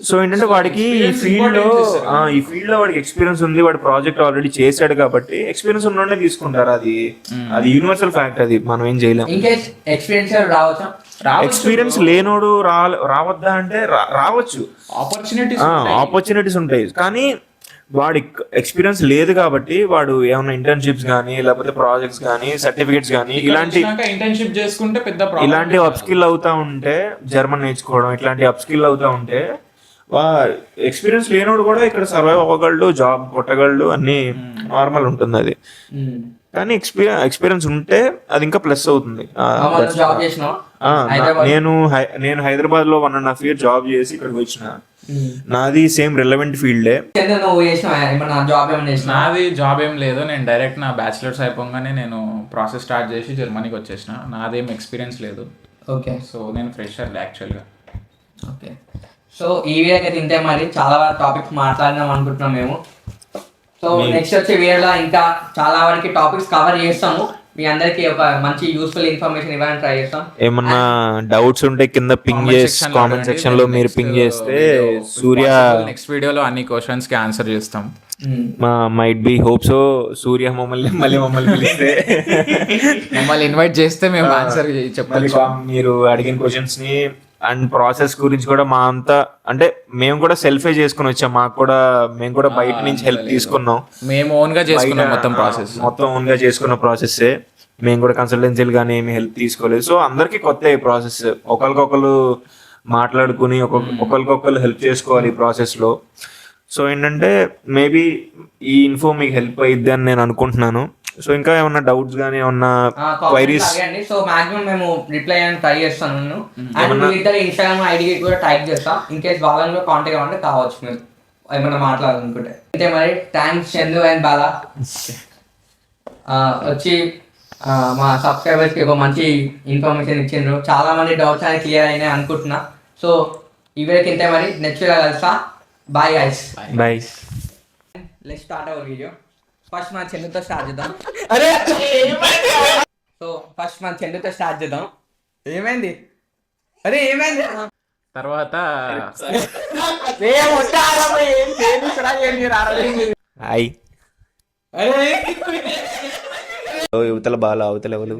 సో ఏంటంటే వాడికి ఈ ఫీల్డ్ లో వాడికి ఎక్స్పీరియన్స్ ఉంది, వాడు ప్రాజెక్ట్ ఆల్రెడీ చేశాడు కాబట్టి ఎక్స్పీరియన్స్ ఉన్నోడే తీసుకుంటారు. అది యూనివర్సల్ ఫ్యాక్ట్, అది మనం ఏం చేయలేం. ఎక్స్పీరియన్స్ లేనోడు రావద్దా అంటే రావచ్చు, ఆపర్చునిటీస్ ఉంటాయి. కానీ వాడి ఎక్స్పీరియన్స్ లేదు కాబట్టి వాడు ఏమైనా ఇంటర్న్షిప్స్ కానీ, లేకపోతే ప్రాజెక్ట్స్ కానీ, సర్టిఫికేట్స్ కానీ ఇలాంటి అప్స్కిల్ అవుతా ఉంటే, జర్మన్ నేర్చుకోవడం ఇట్లాంటి అప్స్కిల్ అవుతా ఉంటే, ఎక్స్పీరియన్స్ లేనోడు కూడా ఇక్కడ సర్వైవ్ అవ్వగలడు, జాబ్ కొట్టగలడు, అన్ని నార్మల్ ఉంటుంది అది. కానీ ఎక్స్పీరియన్స్ ఉంటే అది ఇంకా ప్లస్ అవుతుంది. నేను హైదరాబాద్ లో 1.5 years జాబ్ చేసి ఇక్కడికి వచ్చిన. నాది సేమ్ రిలవెంట్ ఫీల్డే. నాది జాబ్ ఏం లేదు, నేను డైరెక్ట్ నా బ్యాచిలర్స్ అయిపోగానే నేను ప్రాసెస్ స్టార్ట్ చేసి జర్మనీకి వచ్చేసిన. నాదేం ఎక్స్పీరియన్స్ లేదు. ఓకే, సో నేను ఫ్రెషర్ యాక్చువల్గా. ఓకే, సో ఈ వీడియోకి తింటే మరి చాలా టాపిక్స్ మాట్లాడినాం అనుకుంటున్నాం మేము. సో నెక్స్ట్ వచ్చే వీడియోలో ఇంకా చాలా వరకు టాపిక్స్ కవర్ చేస్తాము. మీ అందరికి ఒక మంచి యూస్ఫుల్ ఇన్ఫర్మేషన్ ఇవ్వాలని ట్రై చేస్తాం. ఏమన్నా డౌట్స్ ఉంటే కింద పింగ్ చేసి కామెంట్ సెక్షన్ లో మీరు పింగ్ చేస్తే సూర్య నెక్స్ట్ వీడియోలో అన్ని క్వశ్చన్స్ కి ఆన్సర్ చేస్తాం. మైట్ బి హోప్ సో సూర్య మళ్ళీ పిలిస్తే మమ్మల్ని ఇన్వైట్ చేస్తే మేము ఆన్సర్ చెప్పాలి. మీరు అడిగిన క్వశ్చన్స్ ని అండ్ ప్రాసెస్ గురించి కూడా మా అంతా అంటే మేము కూడా సెల్ఫే చేసుకుని వచ్చాం. మాకు కూడా మేము కూడా బయట నుంచి హెల్ప్ తీసుకున్నాం. మేము ఓన్గా చేసుకున్నాం బయట, మొత్తం ప్రాసెస్. మొత్తం ఓన్గా చేసుకున్న ప్రాసెస్సే. మేము కూడా కన్సల్టెన్సీలు కానీ ఏమి హెల్ప్ తీసుకోలేదు. సో అందరికీ కొత్త ఈ ప్రాసెస్. ఒకరికొకరు మాట్లాడుకుని ఒకరికొకరు హెల్ప్ చేసుకోవాలి ఈ ప్రాసెస్లో. సో ఏంటంటే మేబీ ఈ ఇన్ఫో మీకు హెల్ప్ అయ్యిద్ది అని నేను అనుకుంటున్నాను. సో ఇంకా ఏమన్నా డౌట్స్ కానీ ఏమన్నా క్వైరీస్? సో మాక్సిమం మేము రిప్లై చేయడానికి ట్రై చేస్తాను నేను. అండ్ ఇద్దరు ఇన్స్టాగ్రామ్ ఐడి కూడా టైప్ చేస్తా. ఇన్ కేస్ వాళ్ళని కూడా కాంటాక్ట్ అవ్వండి, కావచ్చు మేము ఏమన్నా మాట్లాడాలనుకుంటే. అంతే మరి. థ్యాంక్స్ చందు అండ్ బాలా వచ్చి మా సబ్స్క్రైబర్స్కి ఒక మంచి ఇన్ఫర్మేషన్ ఇచ్చిండ్రు. చాలా మంది డౌట్స్ అనేది క్లియర్ అయినాయి అనుకుంటున్నా. సో ఈ వీడియోకి ఇంతే మరి. నెక్స్ట్ వీడియో కలుస్తా. Bye guys. Bye. Let's start our video. First మన చందుతో స్టార్ట్ చేద్దాం. సో ఫస్ట్ మన చందుతో స్టార్ట్ చేద్దాం. ఏమైంది? అరే ఏమైంది? తర్వాత హాయ్. యువతల బాల అవతల ఎవరు?